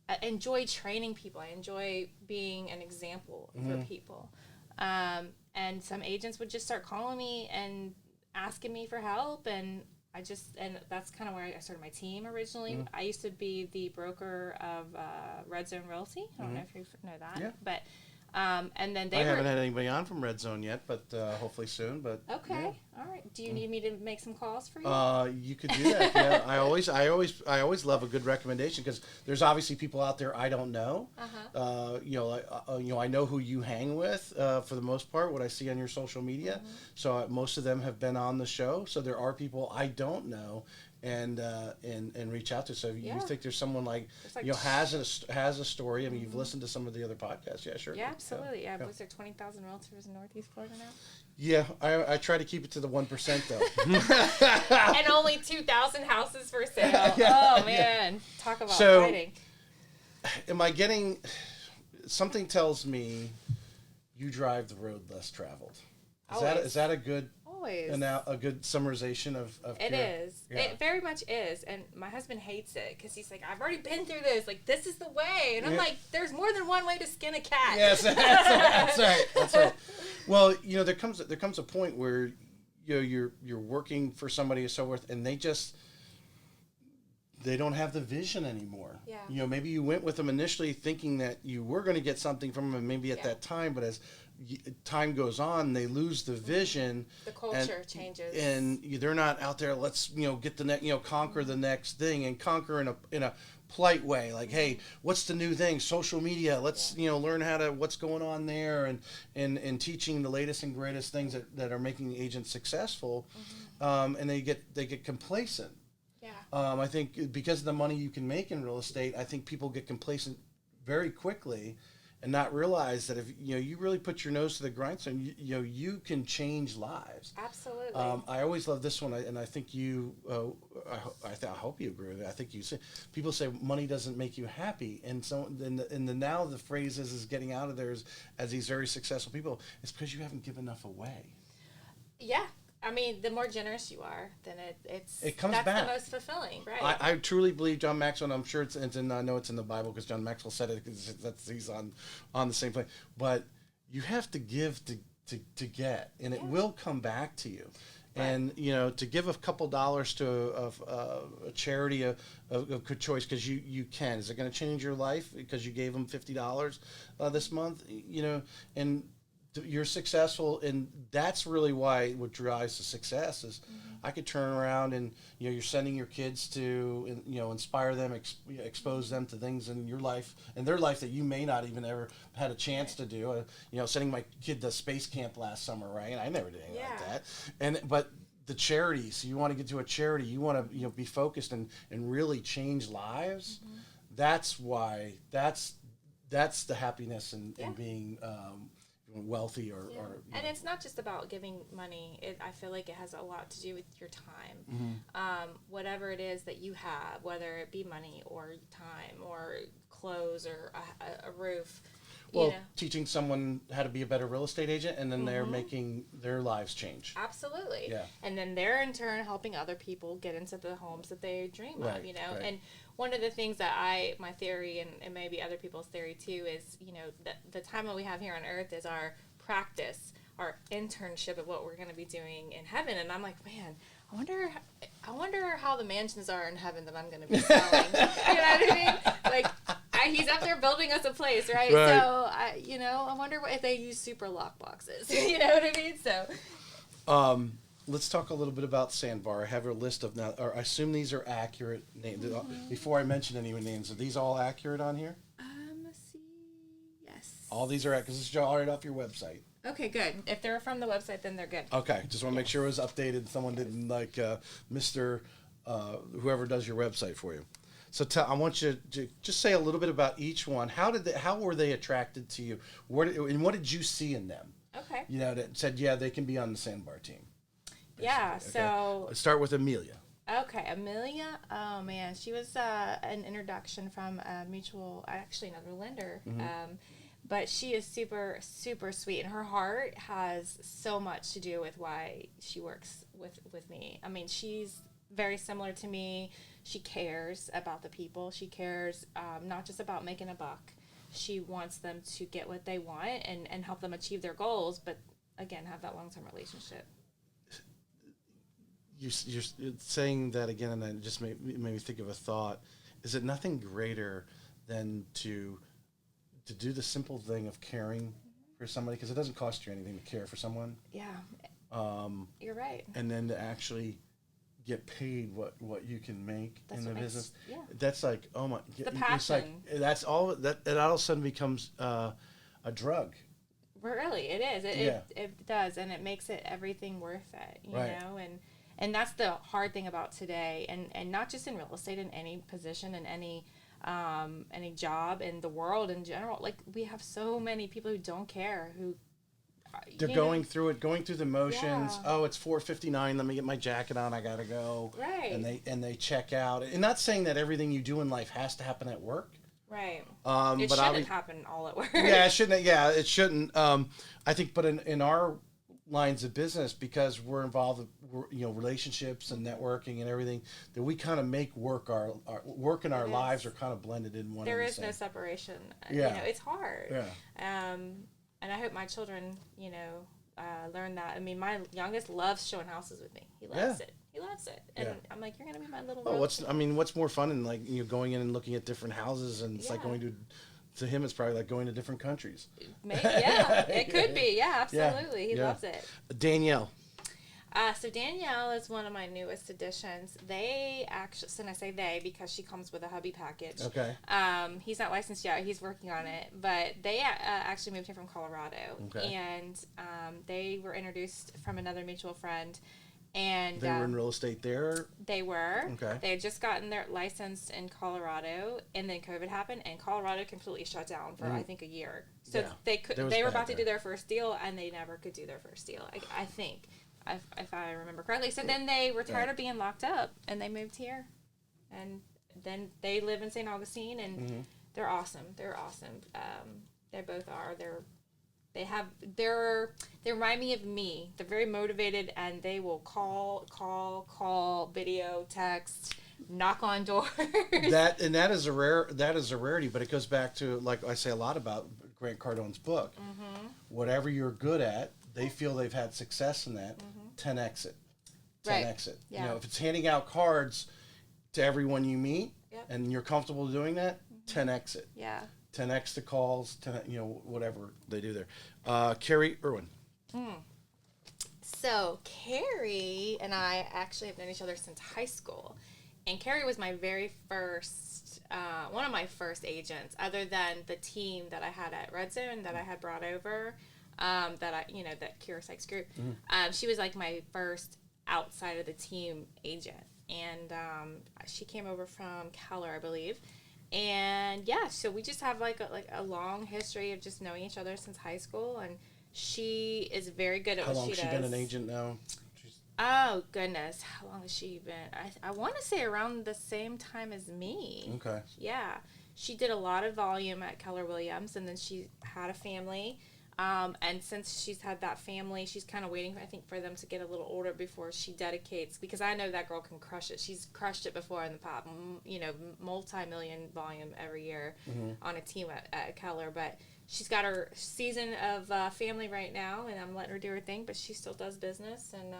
I enjoy training people. I enjoy being an example for people. And some agents would just start calling me and asking me for help, and that's kind of where I started my team originally. I used to be the broker of Red Zone Realty. I don't know if you know that, but And then I haven't had anybody on from Red Zone yet, but hopefully soon. But okay, all right. Do you need me to make some calls for you? You could do that. Yeah, I always love a good recommendation because there's obviously people out there I don't know. I know who you hang with for the most part. What I see on your social media, so most of them have been on the show. So there are people I don't know. And reach out to. So if you think there's someone has a story. I mean, you've listened to some of the other podcasts. Yeah, sure. Yeah, absolutely. Yeah. Was there 20,000 realtors in Northeast Florida now? Yeah, I try to keep it to the 1% though. And only 2,000 houses for sale. Yeah, oh man, talk about fighting. Am I getting? Something tells me you drive the road less traveled. Is that a good? Always. And now a good summarization of it is. Yeah. It very much is. And my husband hates it because he's like, I've already been through this. Like, this is the way. And I'm like, there's more than one way to skin a cat. Yes, that's right. That's right. Well, there comes a point where you're working for somebody and so forth, and they don't have the vision anymore. Yeah. Maybe you went with them initially thinking that you were going to get something from them, maybe at that time, but as time goes on, they lose the vision. The culture changes, and they're not out there. Let's get the next conquer the next thing and conquer in a polite way. Like, hey, what's the new thing? Social media. Let's learn what's going on there and teaching the latest and greatest things that are making the agent successful. And they get complacent. Yeah. I think because of the money you can make in real estate, I think people get complacent very quickly and not realize that if you really put your nose to the grindstone, you can change lives. Absolutely. I always love this one, and I think you. I hope you agree with it. I think you say people say money doesn't make you happy, and so now the phrase is getting out of there as these very successful people. It's because you haven't given enough away. Yeah. I mean, the more generous you are, then it comes that's back. The most fulfilling, right? I truly believe John Maxwell, and I'm sure I know it's in the Bible because John Maxwell said it because he's on the same plane. But you have to give to get, and it will come back to you. Right. And to give a couple dollars to a charity of good choice because you can. Is it going to change your life because you gave them $50 this month? And you're successful, and that's really what drives the success is I could turn around and you're sending your kids to inspire them, expose them to things in your life and their life that you may not even ever had a chance to do. Sending my kid to space camp last summer, right? And I never did anything like that. But the charities, you want to get to a charity, you want to be focused and really change lives. That's why that's the happiness in being wealthy or and it's not just about giving money. I feel like it has a lot to do with your time. Whatever it is that you have, whether it be money or time or clothes or a roof. Teaching someone how to be a better real estate agent, and then they're making their lives change. Absolutely. Yeah. And then they're in turn helping other people get into the homes that they dream of, Right. And one of the things that my theory and maybe other people's theory too is, the time that we have here on earth is our practice, our internship of what we're going to be doing in heaven. And I'm like, man, I wonder how the mansions are in heaven that I'm going to be selling. You know what I mean? Like, he's up there building us a place, right? So, I wonder if they use super lock boxes. You know what I mean? So, let's talk a little bit about Sandbar. I have a list of now. Or I assume these are accurate names. Before I mention any names, are these all accurate on here? Let's see. Yes. All these are accurate because this is all right off your website. Okay, good. If they're from the website, then they're good. Okay, just want to make sure it was updated. Someone didn't Mr. Whoever does your website for you. So I want you to just say a little bit about each one. How were they attracted to you? What did you see in them? Okay. That said, they can be on the Sandbar team. Yeah. Okay. So Let's start with Amelia. Okay, Amelia. Oh man, she was an introduction from another lender. But she is super, super sweet, and her heart has so much to do with why she works with me. I mean, she's very similar to me. She cares about the people. She cares not just about making a buck. She wants them to get what they want and help them achieve their goals, but again, have that long-term relationship. You're saying that again, and it just made me think of a thought. Is it nothing greater than to to do the simple thing of caring for somebody, because it doesn't cost you anything to care for someone. Yeah. You're right. And then to actually get paid what you can make in the business. Yeah. That's like, oh my, The it's passion. like, that's all that, it all of a sudden becomes a drug. Really, it is. It does, and it makes it everything worth it, you know? And that's the hard thing about today, and not just in real estate, in any position, in any job in the world in general. Like, we have so many people who don't care, who they're going through the motions. Yeah. Oh, it's 4:59. Let me get my jacket on. I gotta go. Right. And they check out. And not saying that everything you do in life has to happen at work. Right. But shouldn't happen all at work. Yeah, it shouldn't. Yeah, it shouldn't. I think, but in our lines of business, because we're involved with, relationships and networking and everything, that we kind of make work our work and our lives are kind of blended in one. There is no separation. Yeah. It's hard. Yeah. And I hope my children, learn that. I mean, my youngest loves showing houses with me. He loves it. He loves it. And I'm like, you're going to be my little girl. What's more fun than, like, going in and looking at different houses, and it's like going to him, it's probably like going to different countries. Maybe, it could be. Yeah, absolutely. He loves it. Danielle. So Danielle is one of my newest additions. They actually, and I say they because she comes with a hubby package. Okay. He's not licensed yet. He's working on it. But they actually moved here from Colorado. Okay. And they were introduced from another mutual friend. And they were in real estate there? They were. Okay. They had just gotten their license in Colorado, and then COVID happened, and Colorado completely shut down for, I think, a year. So they were about to do their first deal, and they never could do their first deal, I think. If I remember correctly. So then they were tired of being locked up, and they moved here. And then they live in St. Augustine, and they're awesome. They're awesome. They both are. They remind me of me. They're very motivated, and they will call, video, text, knock on doors. That is a rarity, but it goes back to, like I say a lot about Grant Cardone's book. Mm-hmm. Whatever you're good at, they feel they've had success in that. 10x it. 10x it. Yeah. If it's handing out cards to everyone you meet, and you're comfortable doing that, 10x it. Yeah. 10x the calls, whatever they do there. Carrie Irwin. So Carrie and I actually have known each other since high school, and Carrie was my very first, one of my first agents, other than the team that I had at Red Zone that I had brought over, that Kira Sykes group. She was like my first outside of the team agent, and she came over from Keller, I believe. And so we just have like a long history of just knowing each other since high school, and she is very good at what she does. How long has she been an agent now? Oh goodness, how long has she been? I want to say around the same time as me. Okay. Yeah, she did a lot of volume at Keller Williams, and then she had a family. And since she's had that family, she's kind of waiting, I think, for them to get a little older before she dedicates, because I know that girl can crush it. She's crushed it before in the pop, multi-million volume every year on a team at Keller. But she's got her season of family right now, and I'm letting her do her thing, but she still does business. And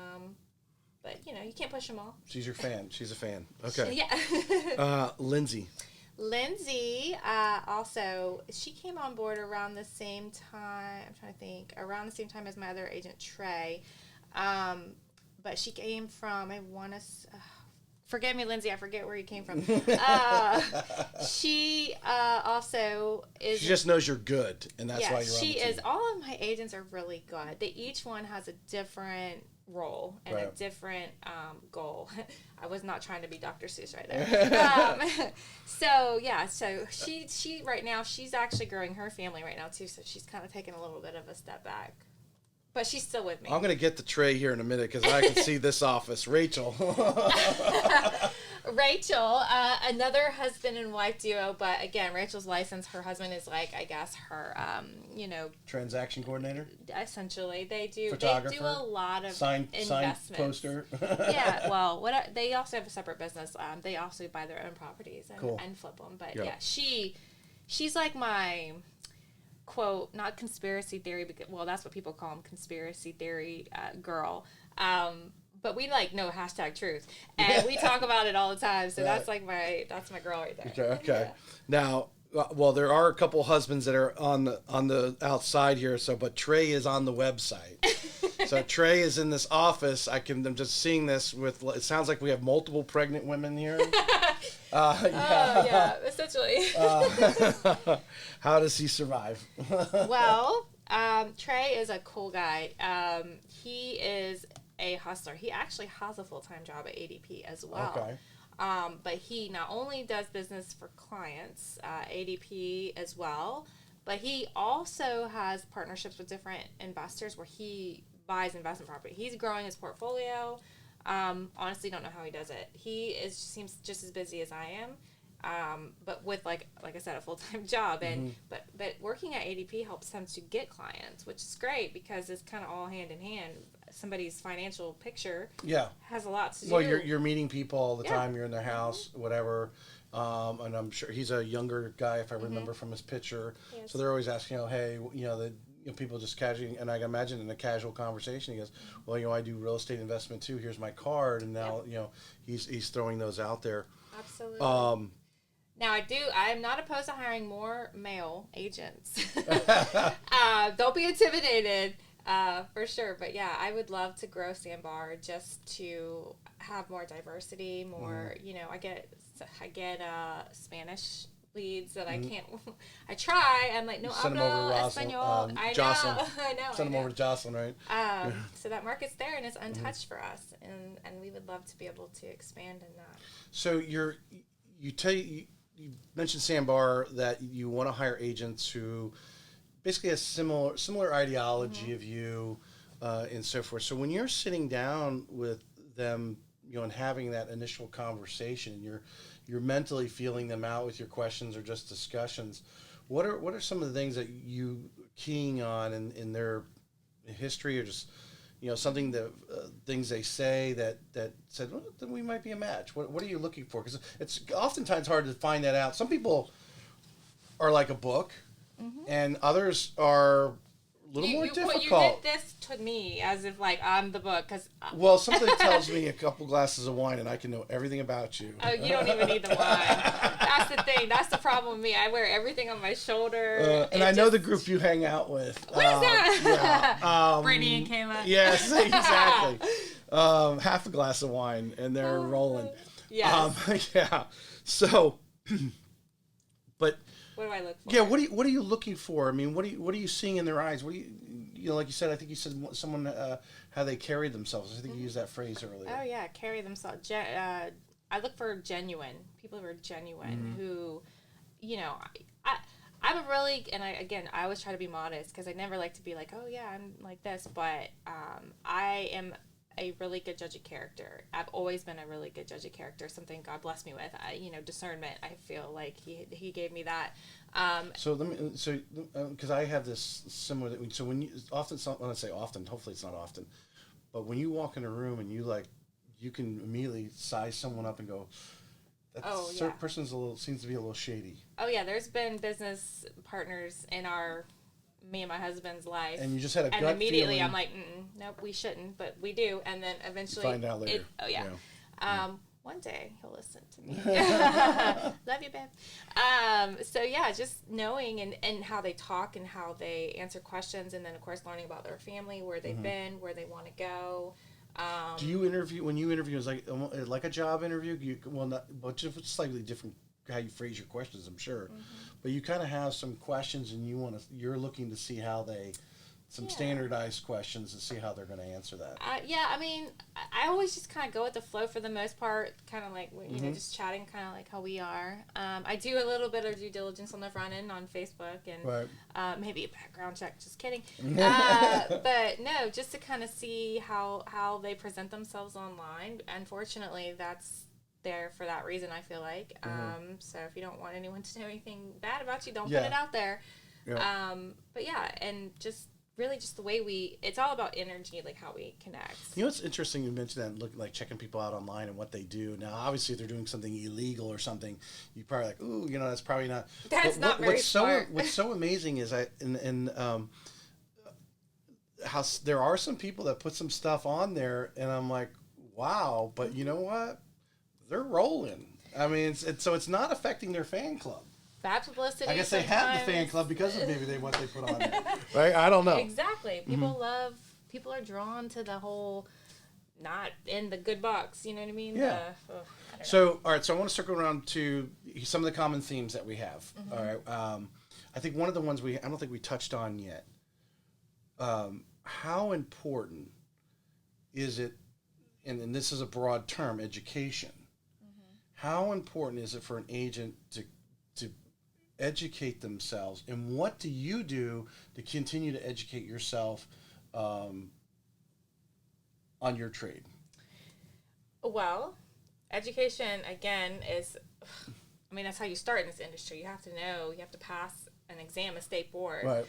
but you can't push them all. She's your fan. She's a fan. Okay. Yeah. Lindsay, also, she came on board around the same time, I'm trying to think, around the same time as my other agent, Trey. But she came from, forgive me, Lindsay, I forget where you came from. She also is... She just knows you're good, and that's why you're on the team. She is. All of my agents are really good. Each one has a different role and a different goal. I was not trying to be Dr. Seuss right there. So she right now, she's actually growing her family right now too, so she's kind of taking a little bit of a step back. But she's still with me. I'm going to get the tray here in a minute because I can see this office. Rachel. Rachel, another husband and wife duo, but again, Rachel's license, her husband is like, I guess, her, transaction coordinator? Essentially. They do Photographer, a lot of sign poster. Yeah, well, they also have a separate business. They also buy their own properties and flip them. But she's like my... quote, not conspiracy theory, because, well, that's what people call them, conspiracy theory girl. But we know #truth, and we talk about it all the time. So that's my girl right there. Okay. Yeah. Now, Well, there are a couple husbands that are on the outside here. So, but Trey is on the website. So Trey is in this office. I'm just seeing this with. It sounds like we have multiple pregnant women here. Yeah. Oh yeah, essentially. How does he survive? Well, Trey is a cool guy. He is a hustler. He actually has a full-time job at ADP as well. Okay. But he not only does business for clients, ADP as well, but he also has partnerships with different investors where he buys investment property. He's growing his portfolio. Honestly, don't know how he does it. Seems just as busy as I am, but with like I said, a full-time job. And but working at ADP helps him to get clients, which is great because it's kind of all hand in hand. Somebody's financial picture has a lot to do. Well, you're meeting people all the time. You're in their house, whatever. And I'm sure he's a younger guy, if I remember from his picture. Yes. So they're always asking, hey, people just casually, and I imagine in a casual conversation, he goes, well, I do real estate investment too. Here's my card, and now he's throwing those out there. Absolutely. Now I'm not opposed to hiring more male agents. Don't be intimidated. For sure. But yeah, I would love to grow Sandbar just to have more diversity, more, I get Spanish leads that I can't, I try. I'm like, no hablo español. I know. Send them over to Jocelyn, right? So that market's there and it's untouched for us. And we would love to be able to expand in that. So you mentioned Sandbar that you want to hire agents who basically has similar ideology of you and so forth. So when you're sitting down with them, and having that initial conversation, you're mentally feeling them out with your questions or just discussions. What are some of the things that you keying on in their history, or just something that things they say that said, well, then we might be a match? What are you looking for? Because it's oftentimes hard to find that out. Some people are like a book. And others are a little more difficult. You did this to me as if like I'm the book. Well, something tells me a couple glasses of wine and I can know everything about you. Oh, you don't even need the wine. That's the thing. That's the problem with me. I wear everything on my shoulder. And I know the group you hang out with. What is that? Yeah. Brittany and Kayla. Yes, exactly. Half a glass of wine and they're rolling. Yes. Yeah. So, but... What do I look for? Yeah, what are you looking for? I mean, what are you seeing in their eyes? What do you like you said? I think you said someone how they carry themselves. I think you used that phrase earlier. Oh yeah, carry themselves. I look for genuine people who are genuine. Who, I'm a really I always try to be modest because I never like to be like, oh yeah, I'm like this, but I am a really good judge of character. I've always been a really good judge of character. Something God blessed me with. Discernment. I feel like He gave me that. Because I have this similar. So when I say often, hopefully it's not often, but when you walk in a room and you can immediately size someone up and go, that person's seems to be a little shady. Oh yeah, there's been business partners in me and my husband's life, and you just had a gut and immediately feeling. I'm like, nope, we shouldn't, but we do, and then eventually find out later. One day he'll listen to me. Love you, babe. So yeah, just knowing and how they talk and how they answer questions, and then of course learning about their family, where they've been, where they want to go. Do you interview when you interview? Is like a job interview? But just slightly different how you phrase your questions, I'm sure. But you kind of have some questions, and you're looking to see how standardized questions and see how they're going to answer that. I mean, I always just kind of go with the flow for the most part, kind of like, just chatting, kind of like how we are. I do a little bit of due diligence on the front end on Facebook and maybe a background check, just kidding. But no, just to kind of see how they present themselves online. Unfortunately, that's there for that reason, I feel like. So if you don't want anyone to know anything bad about you, don't put it out there. But yeah, and just really just the way it's all about energy, like how we connect. What's interesting, you mentioned that, like checking people out online and what they do. Now, obviously, if they're doing something illegal or something, you probably like, ooh, that's probably not. That's not very smart. What's so amazing is how there are some people that put some stuff on there, and I'm like, wow, but you know what? They're rolling. I mean, so it's not affecting their fan club. bad publicity. I guess sometimes. they have the fan club because of maybe what they put on there. Right? I don't know. Exactly. People are drawn to the whole not in the good box, you know what I mean? Yeah. So, all right, so I want to circle around to some of the common themes that we have. All right. I think one of the ones I don't think we touched on yet. How important is it, and this is a broad term, education. How important is it for an agent to educate themselves, and what do you do to continue to educate yourself on your trade? Well, education, again, that's how you start in this industry. You have to know, you have to pass an exam, a state board. Right.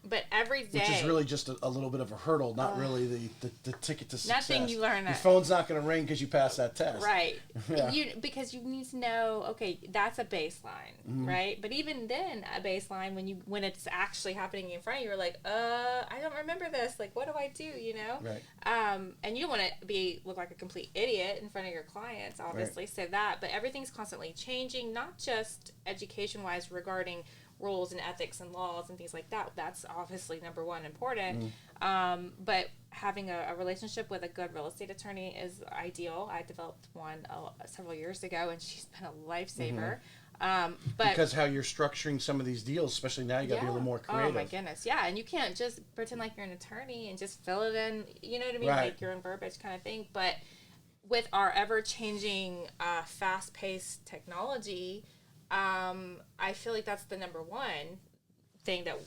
But every day. Which is really just a little bit of a hurdle, not really the ticket to success. Nothing you learn. Your phone's not going to ring because you passed that test. Right. Yeah. Because you need to know, okay, that's a baseline, right? But even then, a baseline, when it's actually happening in front of you, you're like, I don't remember this. Like, what do I do, you know? Right. And you don't want to look like a complete idiot in front of your clients, obviously, Right. so that. But everything's constantly changing, not just education-wise regarding rules and ethics and laws and things like that. That's obviously number one important. But having a relationship with a good real estate attorney is ideal. I developed one several years ago, and she's been a lifesaver. But because how you're structuring some of these deals, especially now, you got to be a little more creative. Oh my goodness, yeah. And you can't just pretend like you're an attorney and just fill it in, you know what I mean, Right. like your own verbiage kind of thing. But with our ever-changing, fast-paced technology, I feel like that's the number one thing that,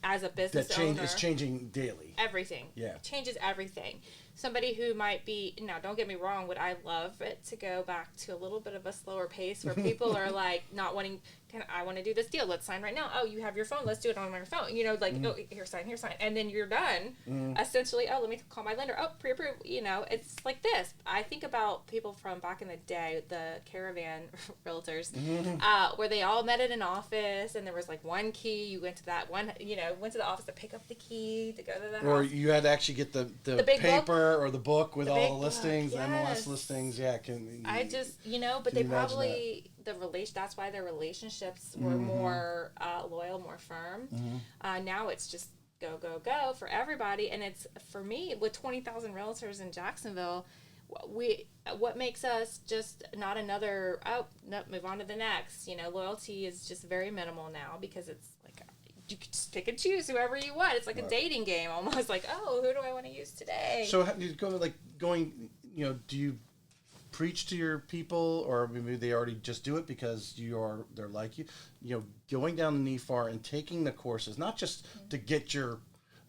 as a business owner, is changing daily. Everything. Yeah. Changes everything. Somebody who might be, now don't get me wrong, would I love it to go back to a little bit of a slower pace where people are like not wanting, I want to do this deal, let's sign right now. Oh, you have your phone, let's do it on my phone. You know, like, oh, here sign. And then you're done. Essentially, oh, let me call my lender. Oh, pre-approve. You know, it's like this. I think about people from back in the day, the caravan realtors, where they all met at an office and there was like one key. You went to that one, went to the office to pick up the key to go to the house. Or you had to actually get the big paper or the book with The all big the listings, book, MLS listings. Yeah. I just, but they probably, that's why their relationships were more loyal, more firm. Now it's just go, go, go for everybody. And it's, for me, with 20,000 realtors in Jacksonville, what makes us just not another, move on to the next. Loyalty is just very minimal now because it's like, you can just pick and choose whoever you want. It's like a dating game almost, like, oh, who do I want to use today? So how do you go, do you preach to your people, or maybe they already just do it because they're like you, going down the NEFAR and taking the courses, not just to get your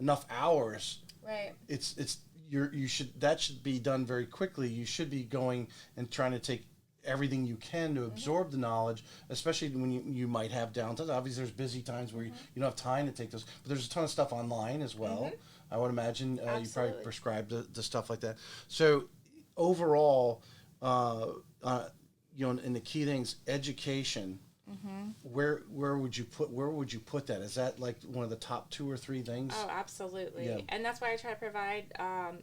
enough hours. Right. That should be done very quickly. You should be going and trying to take everything you can to absorb the knowledge, especially when you might have downtime. Obviously, there's busy times where you don't have time to take those, but there's a ton of stuff online as well. I would imagine you probably prescribe the stuff like that. So overall, and the key things, education. Where would you put that? Is that like one of the top 2 or 3 things? Oh, absolutely. Yeah. And that's why I try to provide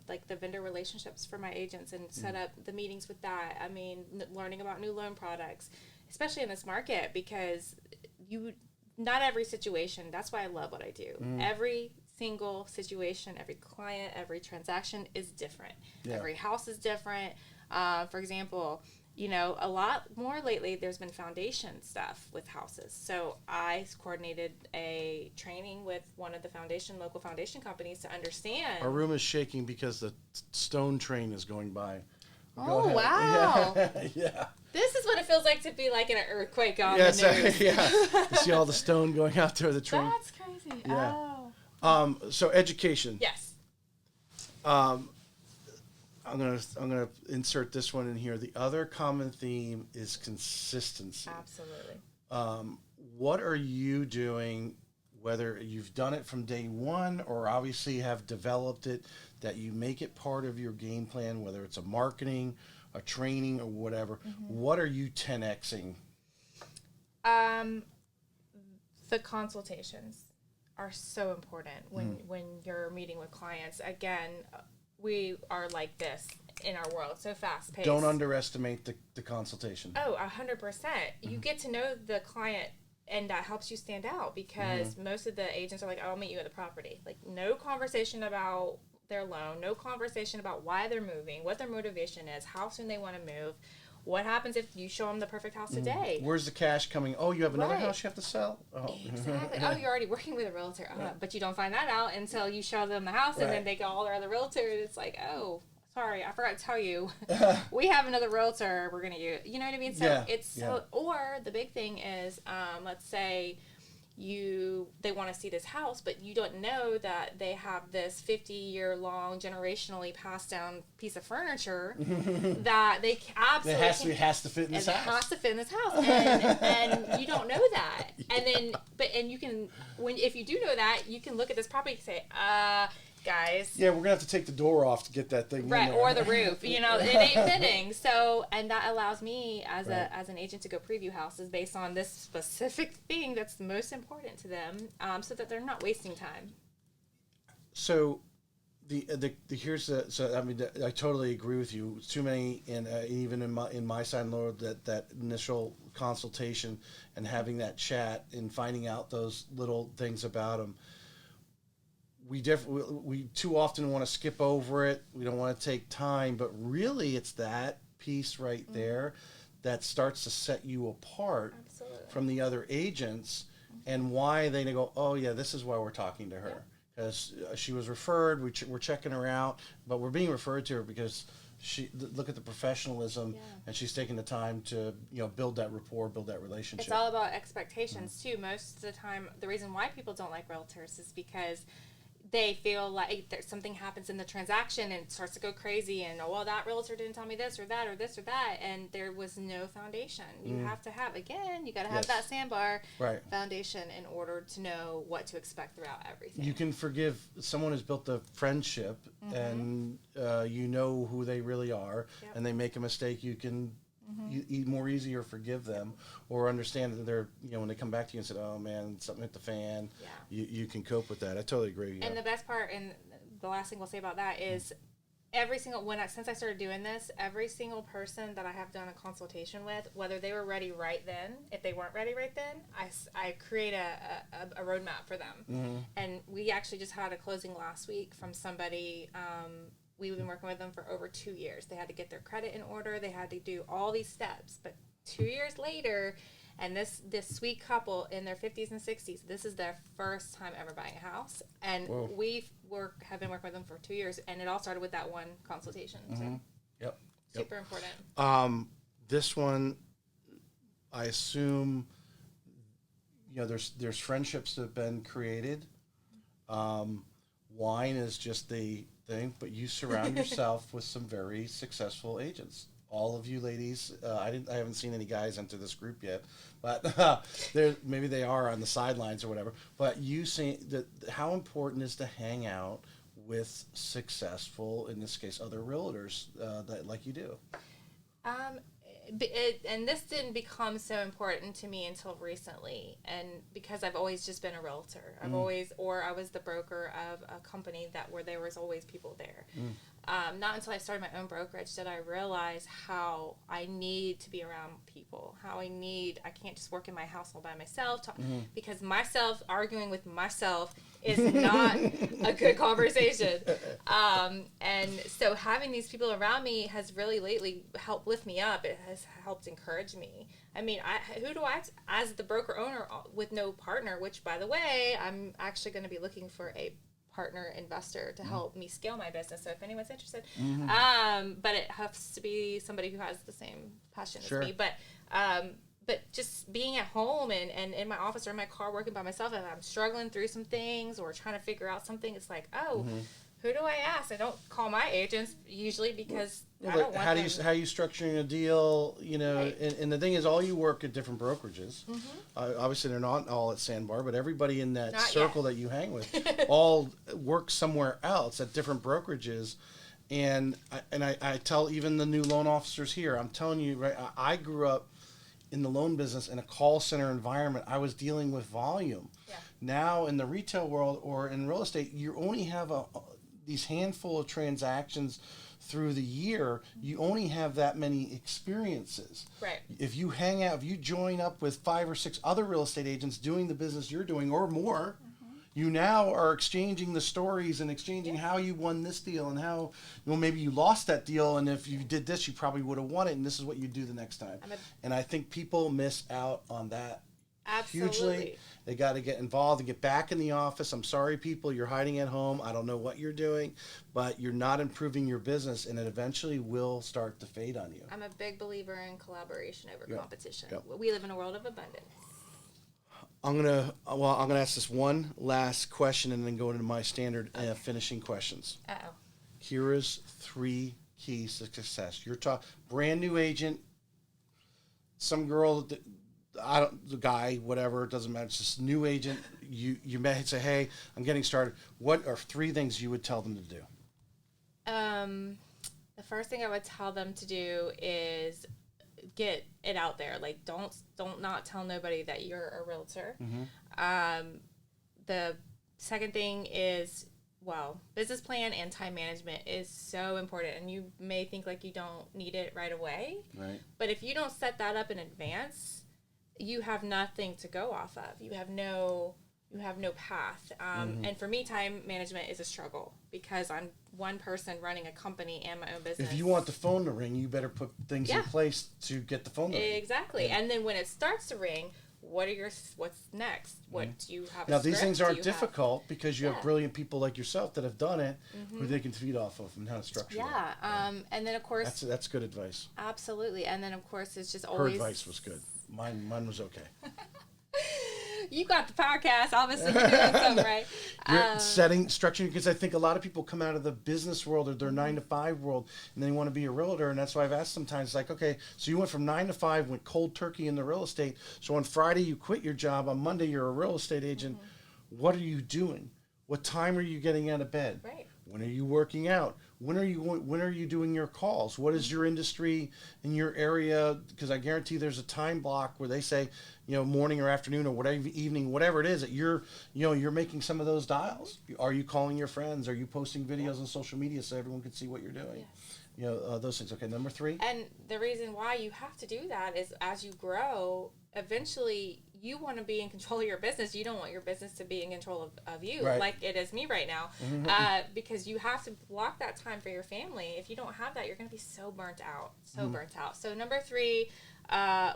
like the vendor relationships for my agents and set up the meetings with that. I mean, learning about new loan products, especially in this market, because not every situation, that's why I love what I do. Every single situation, every client, every transaction is different. Yeah. Every house is different. For example, a lot more lately, there's been foundation stuff with houses. So I coordinated a training with one of the local foundation companies to understand. Our room is shaking because the stone train is going by. Oh, wow. Yeah. This is what it feels like to be like in an earthquake on the news. Yeah. You see all the stone going out there, the train. That's crazy. Yeah. Oh. So education. Yes. I'm gonna insert this one in here. The other common theme is consistency. Absolutely. What are you doing, whether you've done it from day one or obviously have developed it, that you make it part of your game plan, whether it's a marketing, a training, or whatever? What are you 10Xing? The consultations are so important when you're meeting with clients. Again, we are like this in our world, so fast paced. Don't underestimate the consultation. Oh, 100%. You get to know the client and that helps you stand out because most of the agents are like, oh, I'll meet you at the property. Like, no conversation about their loan, no conversation about why they're moving, what their motivation is, how soon they want to move. What happens if you show them the perfect house today? Where's the cash coming? Oh, you have another house you have to sell? Oh. Exactly. Oh, you're already working with a realtor. But you don't find that out until you show them the house, and then they call their other realtor, and it's like, oh, sorry, I forgot to tell you. We have another realtor we're going to use. You know what I mean? So or the big thing is, let's say they want to see this house, but you don't know that they have this 50-year-long generationally passed down piece of furniture that they absolutely it has to fit in this house. It has to fit in this house, and you don't know that. And then you can, if you do know that, you can look at this property and say, guys. Yeah, we're gonna have to take the door off to get that thing. Right, or the roof. You know, it ain't fitting. So, and that allows me as an agent to go preview houses based on this specific thing that's most important to them, so that they're not wasting time. So, I mean, I totally agree with you. Too many, and even in my side, Lord, that initial consultation and having that chat and finding out those little things about them. We too often want to skip over it. We don't want to take time, but really it's that piece right there that starts to set you apart from the other agents and why they go, oh yeah, this is why we're talking to her. Because she was referred, we're checking her out, but we're being referred to her because look at the professionalism, and she's taking the time to build that rapport, build that relationship. It's all about expectations too. Most of the time, the reason why people don't like realtors is because they feel like something happens in the transaction and it starts to go crazy, and that realtor didn't tell me this or that or this or that, and there was no foundation. You have to have you got to have that Sandbar foundation in order to know what to expect throughout everything. You can forgive someone who's built a friendship, and you know who they really are, and they make a mistake. You can more easier forgive them or understand that they're when they come back to you and say, oh man, something hit the fan. You can cope with that. I totally agree. And the best part, and the last thing we'll say about that is since I started doing this, every single person that I have done a consultation with, whether they were ready right then, if they weren't ready right then, I create a roadmap for them. And we actually just had a closing last week from somebody. We've been working with them for over 2 years. They had to get their credit in order. They had to do all these steps. But 2 years later, and this sweet couple in their 50s and 60s, this is their first time ever buying a house. And have been working with them for 2 years, and it all started with that one consultation. So super important. This one, I assume, there's friendships that have been created. Wine is just the thing, but you surround yourself with some very successful agents. All of you ladies, I haven't seen any guys enter this group yet, but maybe they are on the sidelines or whatever. But you see that how important is to hang out with successful, in this case, other realtors that like you do. And this didn't become so important to me until recently, and because I've always just been a realtor. I was the broker of a company where there was always people there. Not until I started my own brokerage did I realize how I need to be around people, I can't just work in my house all by myself, because arguing with myself is not a good conversation. And so having these people around me has really lately helped lift me up. It has helped encourage me. I mean, as the broker owner with no partner, which by the way, I'm actually going to be looking for a partner investor to help me scale my business. So if anyone's interested, but it has to be somebody who has the same passion as me. But just being at home and in my office or in my car working by myself, and I'm struggling through some things or trying to figure out something, it's like, who do I ask? I don't call my agents usually because I don't want how are you structuring a deal? And the thing is, all you work at different brokerages. Obviously, they're not all at Sandbar, but everybody in that circle that you hang with all work somewhere else at different brokerages. And I tell even the new loan officers here, I'm telling you, right? I grew up in the loan business in a call center environment. I was dealing with volume. Now in the retail world or in real estate, you only have these handful of transactions through the year, you only have that many experiences. Right. If you hang out, if you join up with 5 or 6 other real estate agents doing the business you're doing or more, you now are exchanging the stories and exchanging how you won this deal and how, maybe you lost that deal, and if you did this, you probably would have won it, and this is what you do the next time. And I think people miss out on that. Absolutely. Hugely. They got to get involved and get back in the office. I'm sorry, people, you're hiding at home. I don't know what you're doing, but you're not improving your business, and it eventually will start to fade on you. I'm a big believer in collaboration over competition. Yep. We live in a world of abundance. I'm gonna ask this one last question and then go into my standard finishing questions. Uh-oh. Here is 3 keys to success. You're brand new agent, some girl, the guy, whatever, it doesn't matter. It's just new agent. You may say, hey, I'm getting started. What are 3 things you would tell them to do? The first thing I would tell them to do is get it out there. Like, don't not tell nobody that you're a realtor. The second thing is, business plan and time management is so important, and you may think like you don't need it right away. Right. But if you don't set that up in advance, you have nothing to go off of. You have no path. And for me, time management is a struggle because I'm one person running a company and my own business. If you want the phone to ring, you better put things in place to get the phone to ring. Exactly. Yeah. And then when it starts to ring, what's next? What do you have? Now, these things aren't difficult because you have brilliant people like yourself that have done it, who they can feed off of and how to structure it. Yeah. And then, of course... That's good advice. Absolutely. And then, of course, it's just always... Her advice was good. Mine was okay. You got the podcast. Obviously, you're doing something right. You're structuring, because I think a lot of people come out of the business world or their 9-to-5 world, and they want to be a realtor, and that's why I've asked sometimes, like, okay, so you went from 9 to 5, went cold turkey in the real estate. So on Friday you quit your job. On Monday you're a real estate agent. What are you doing? What time are you getting out of bed? Right. When are you working out? When are you doing your calls? What is your industry in your area? Because I guarantee there's a time block where they say, morning or afternoon or whatever, evening, whatever it is, that you're making some of those dials. Are you calling your friends? Are you posting videos on social media so everyone can see what you're doing? Yes. Those things. Okay, number 3. And the reason why you have to do that is as you grow, eventually you want to be in control of your business. You don't want your business to be in control of you, like it is me right now, because you have to block that time for your family. If you don't have that, you're going to be so burnt out, So number 3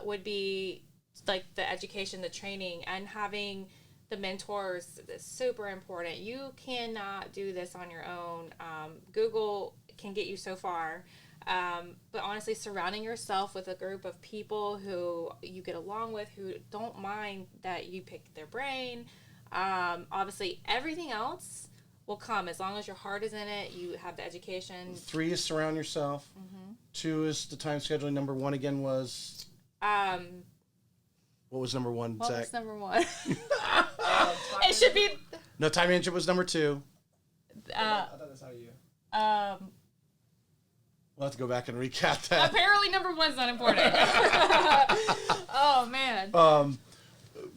would be like the education, the training, and having the mentors is super important. You cannot do this on your own. Google can get you so far. But honestly, surrounding yourself with a group of people who you get along with, who don't mind that you pick their brain. Obviously, everything else will come as long as your heart is in it. You have the education. 3 is surround yourself. 2 is the time scheduling. Number 1 again was. What was number 1, What Zach? was number 1? It should be. No, time management was number 2. I thought that's how you. We'll have to go back and recap that. Apparently, number 1's not important. Oh man.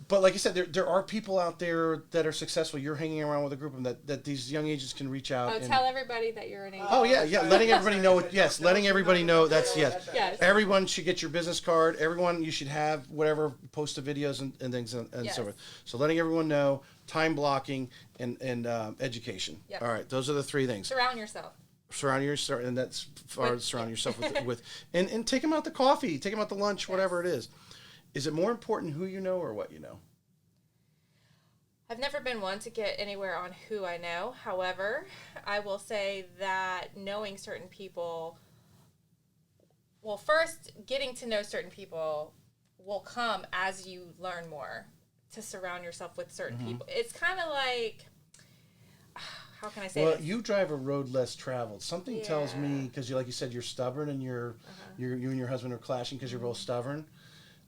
But like I said, there are people out there that are successful. You're hanging around with a group of them that these young agents can reach out. Oh, tell everybody that you're an agent. Oh yeah, letting everybody know. Yes, letting everybody know. That's yes. Yes. Everyone should get your business card. Everyone, you should have whatever, post the videos and things and so forth. So letting everyone know, time blocking and education. Yep. All right, those are the 3 things. Surround yourself. Surround yourself, and that's far as surround yourself with and take them out to coffee, take them out to lunch, whatever it is. Is it more important who you know or what you know? I've never been one to get anywhere on who I know. However, I will say that knowing certain people, first, getting to know certain people will come as you learn more, to surround yourself with certain people. It's kind of like, how can I say this? Well, you drive a road less traveled. Something tells me, because like you said, you're stubborn and you and your husband are clashing because you're both stubborn,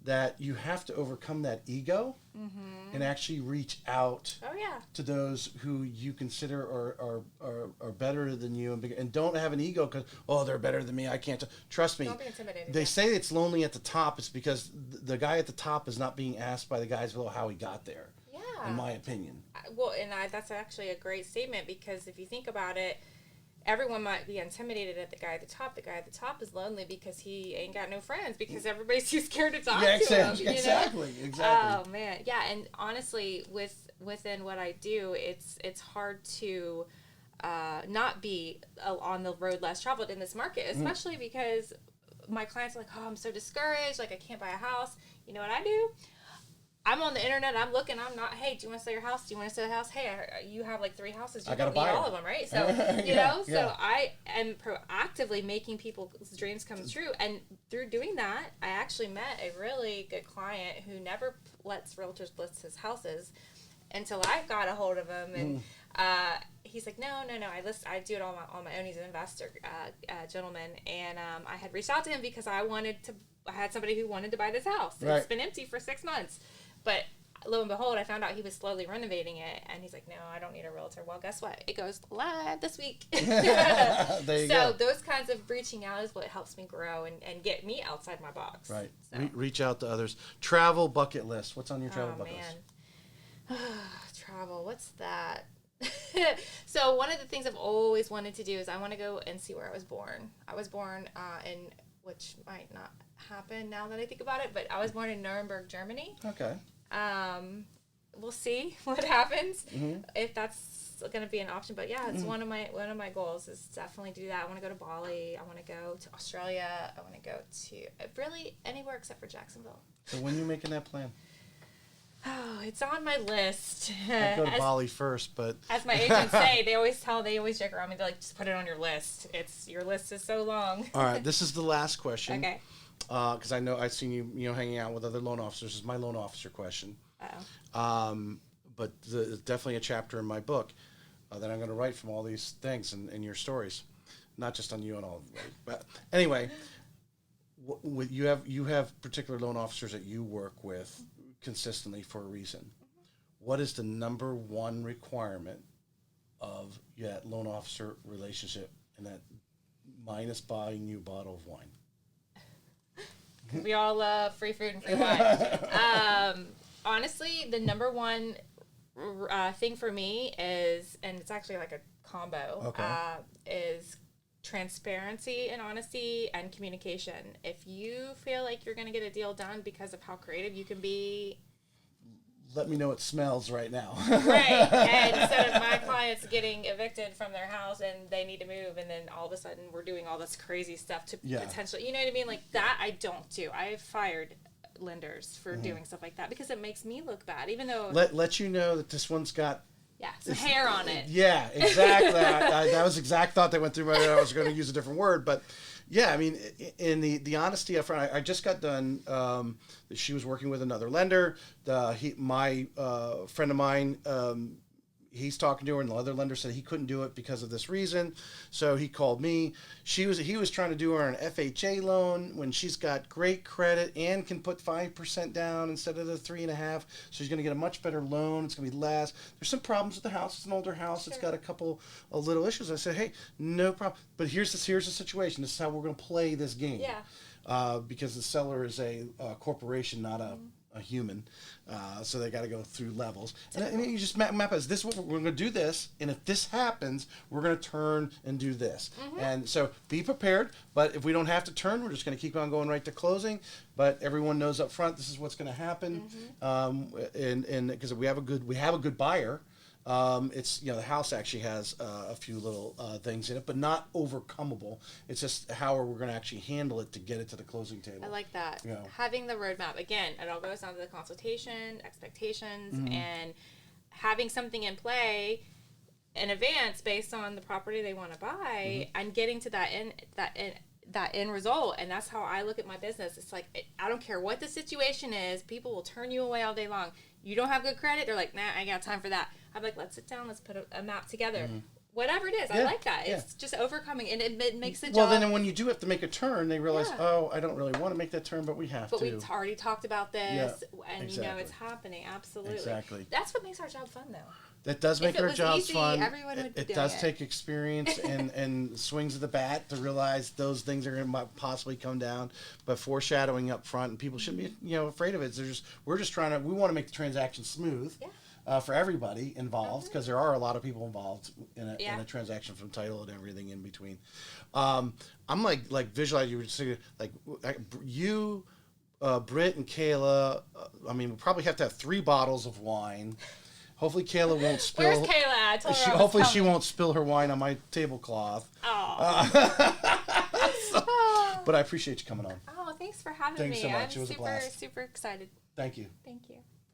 that you have to overcome that ego and actually reach out to those who you consider are better than you, and don't have an ego because, they're better than me, I can't. Trust me. Don't be intimidated. They say it's lonely at the top. It's because the guy at the top is not being asked by the guys below how he got there. In my opinion. That's actually a great statement, because if you think about it, everyone might be intimidated at the guy at the top. The guy at the top is lonely because he ain't got no friends because everybody's too scared to talk to him. Exactly. Oh man, yeah. And honestly, within what I do, it's hard to not be on the road less traveled in this market, especially because my clients are like, oh, I'm so discouraged, like I can't buy a house. You know what I do? I'm on the internet, I'm looking, I'm not, hey, do you want to sell your house? Do you want to sell a house? Hey, you have like 3 houses, you don't need all of them, right? So, so I am proactively making people's dreams come true. And through doing that, I actually met a really good client who never lets realtors list his houses until I got a hold of him. And he's like, no, I do it on my own. He's an investor, gentleman. And I had reached out to him because I had somebody who wanted to buy this house. Right. It's been empty for 6 months. But lo and behold, I found out he was slowly renovating it. And he's like, no, I don't need a realtor. Well, guess what? It goes live this week. There you go. So those kinds of reaching out is what helps me grow and get me outside my box. Right. So. Reach out to others. Travel bucket list. What's on your travel bucket list? Travel. What's that? So one of the things I've always wanted to do is I want to go and see where I was born. I was born in, which might not happen now that I think about it, but I was born in Nuremberg, Germany. Okay. We'll see what happens if that's going to be an option. But yeah, it's one of my goals is definitely do that. I want to go to Bali. I want to go to Australia. I want to go to really anywhere except for Jacksonville. So when are you making that plan? Oh, it's on my list. I'd go to Bali first, but as my agents say, they always joke around me. They're like, just put it on your list. Your list is so long. All right, this is the last question. Okay. Because I know I've seen you hanging out with other loan officers. This is my loan officer question. But it's definitely a chapter in my book that I'm going to write from all these things and your stories, not just on you and all. But anyway, you have particular loan officers that you work with consistently for a reason. What is the number one requirement of that loan officer relationship, and that minus buying you a bottle of wine? We all love free food and free wine. Honestly, the number one thing for me is, and it's actually like a combo, is transparency and honesty and communication. If you feel like you're going to get a deal done because of how creative you can be, let me know it smells right now. Right. And instead of my clients getting evicted from their house and they need to move, and then all of a sudden we're doing all this crazy stuff to potentially, you know what I mean? Like that I don't do. I have fired lenders for doing stuff like that because it makes me look bad, even though... Let you know that this one's got... Yeah, some hair on it. Yeah, exactly. That was the exact thought that went through my head. I was going to use a different word, but yeah, I mean, in the honesty up front, I just got done. She was working with another lender. My friend of mine, he's talking to her, and the other lender said he couldn't do it because of this reason. So he called me. He was trying to do her an FHA loan when she's got great credit and can put 5% down instead of the 3.5%. So she's going to get a much better loan. It's going to be less. There's some problems with the house. It's an older house. It's got a couple of little issues. I said, hey, no problem. But here's the situation. This is how we're going to play this game. Yeah. Because the seller is a corporation, not a human, so they got to go through levels, and you just map as this. We're going to do this, and if this happens, we're going to turn and do this. And so be prepared. But if we don't have to turn, we're just going to keep on going right to closing. But everyone knows up front this is what's going to happen, and because we have a good buyer. It's the house actually has a few little things in it, but not overcomable. It's just how we're going to actually handle it to get it to the closing table. I like that. Having the roadmap. Again, it all goes down to the consultation, expectations, and having something in play in advance based on the property they want to buy, and getting to that end result. And that's how I look at my business. It's like, I don't care what the situation is, people will turn you away all day long. You don't have good credit, they're like, nah, I ain't got time for that. I'm like, let's sit down, let's put a map together. Whatever it is, I like that. It's just overcoming, and it makes the job. Well, then when you do have to make a turn, they realize, oh, I don't really want to make that turn, but we have to. But we've already talked about this, and it's happening. Absolutely. Exactly. That's what makes our job fun, though. That does make our jobs easy, fun. Everyone would it does take experience and swings of the bat to realize those things are going to possibly come down, but foreshadowing up front, and people shouldn't be afraid of it. We want to make the transaction smooth. for everybody involved, because there are a lot of people involved in Yeah. a transaction, from title and everything in between. I'm like visualizing, you were saying, like you, Britt and Kayla. I mean, we probably have to have 3 bottles of wine. Hopefully Kayla won't spill. Where's Kayla? I told her I was Hopefully she coming. won't spill her wine on my tablecloth. Oh. But I appreciate you coming on. Oh, thanks for having Thanks me. so much. I'm It was a blast. super excited. Thank you. Thank you.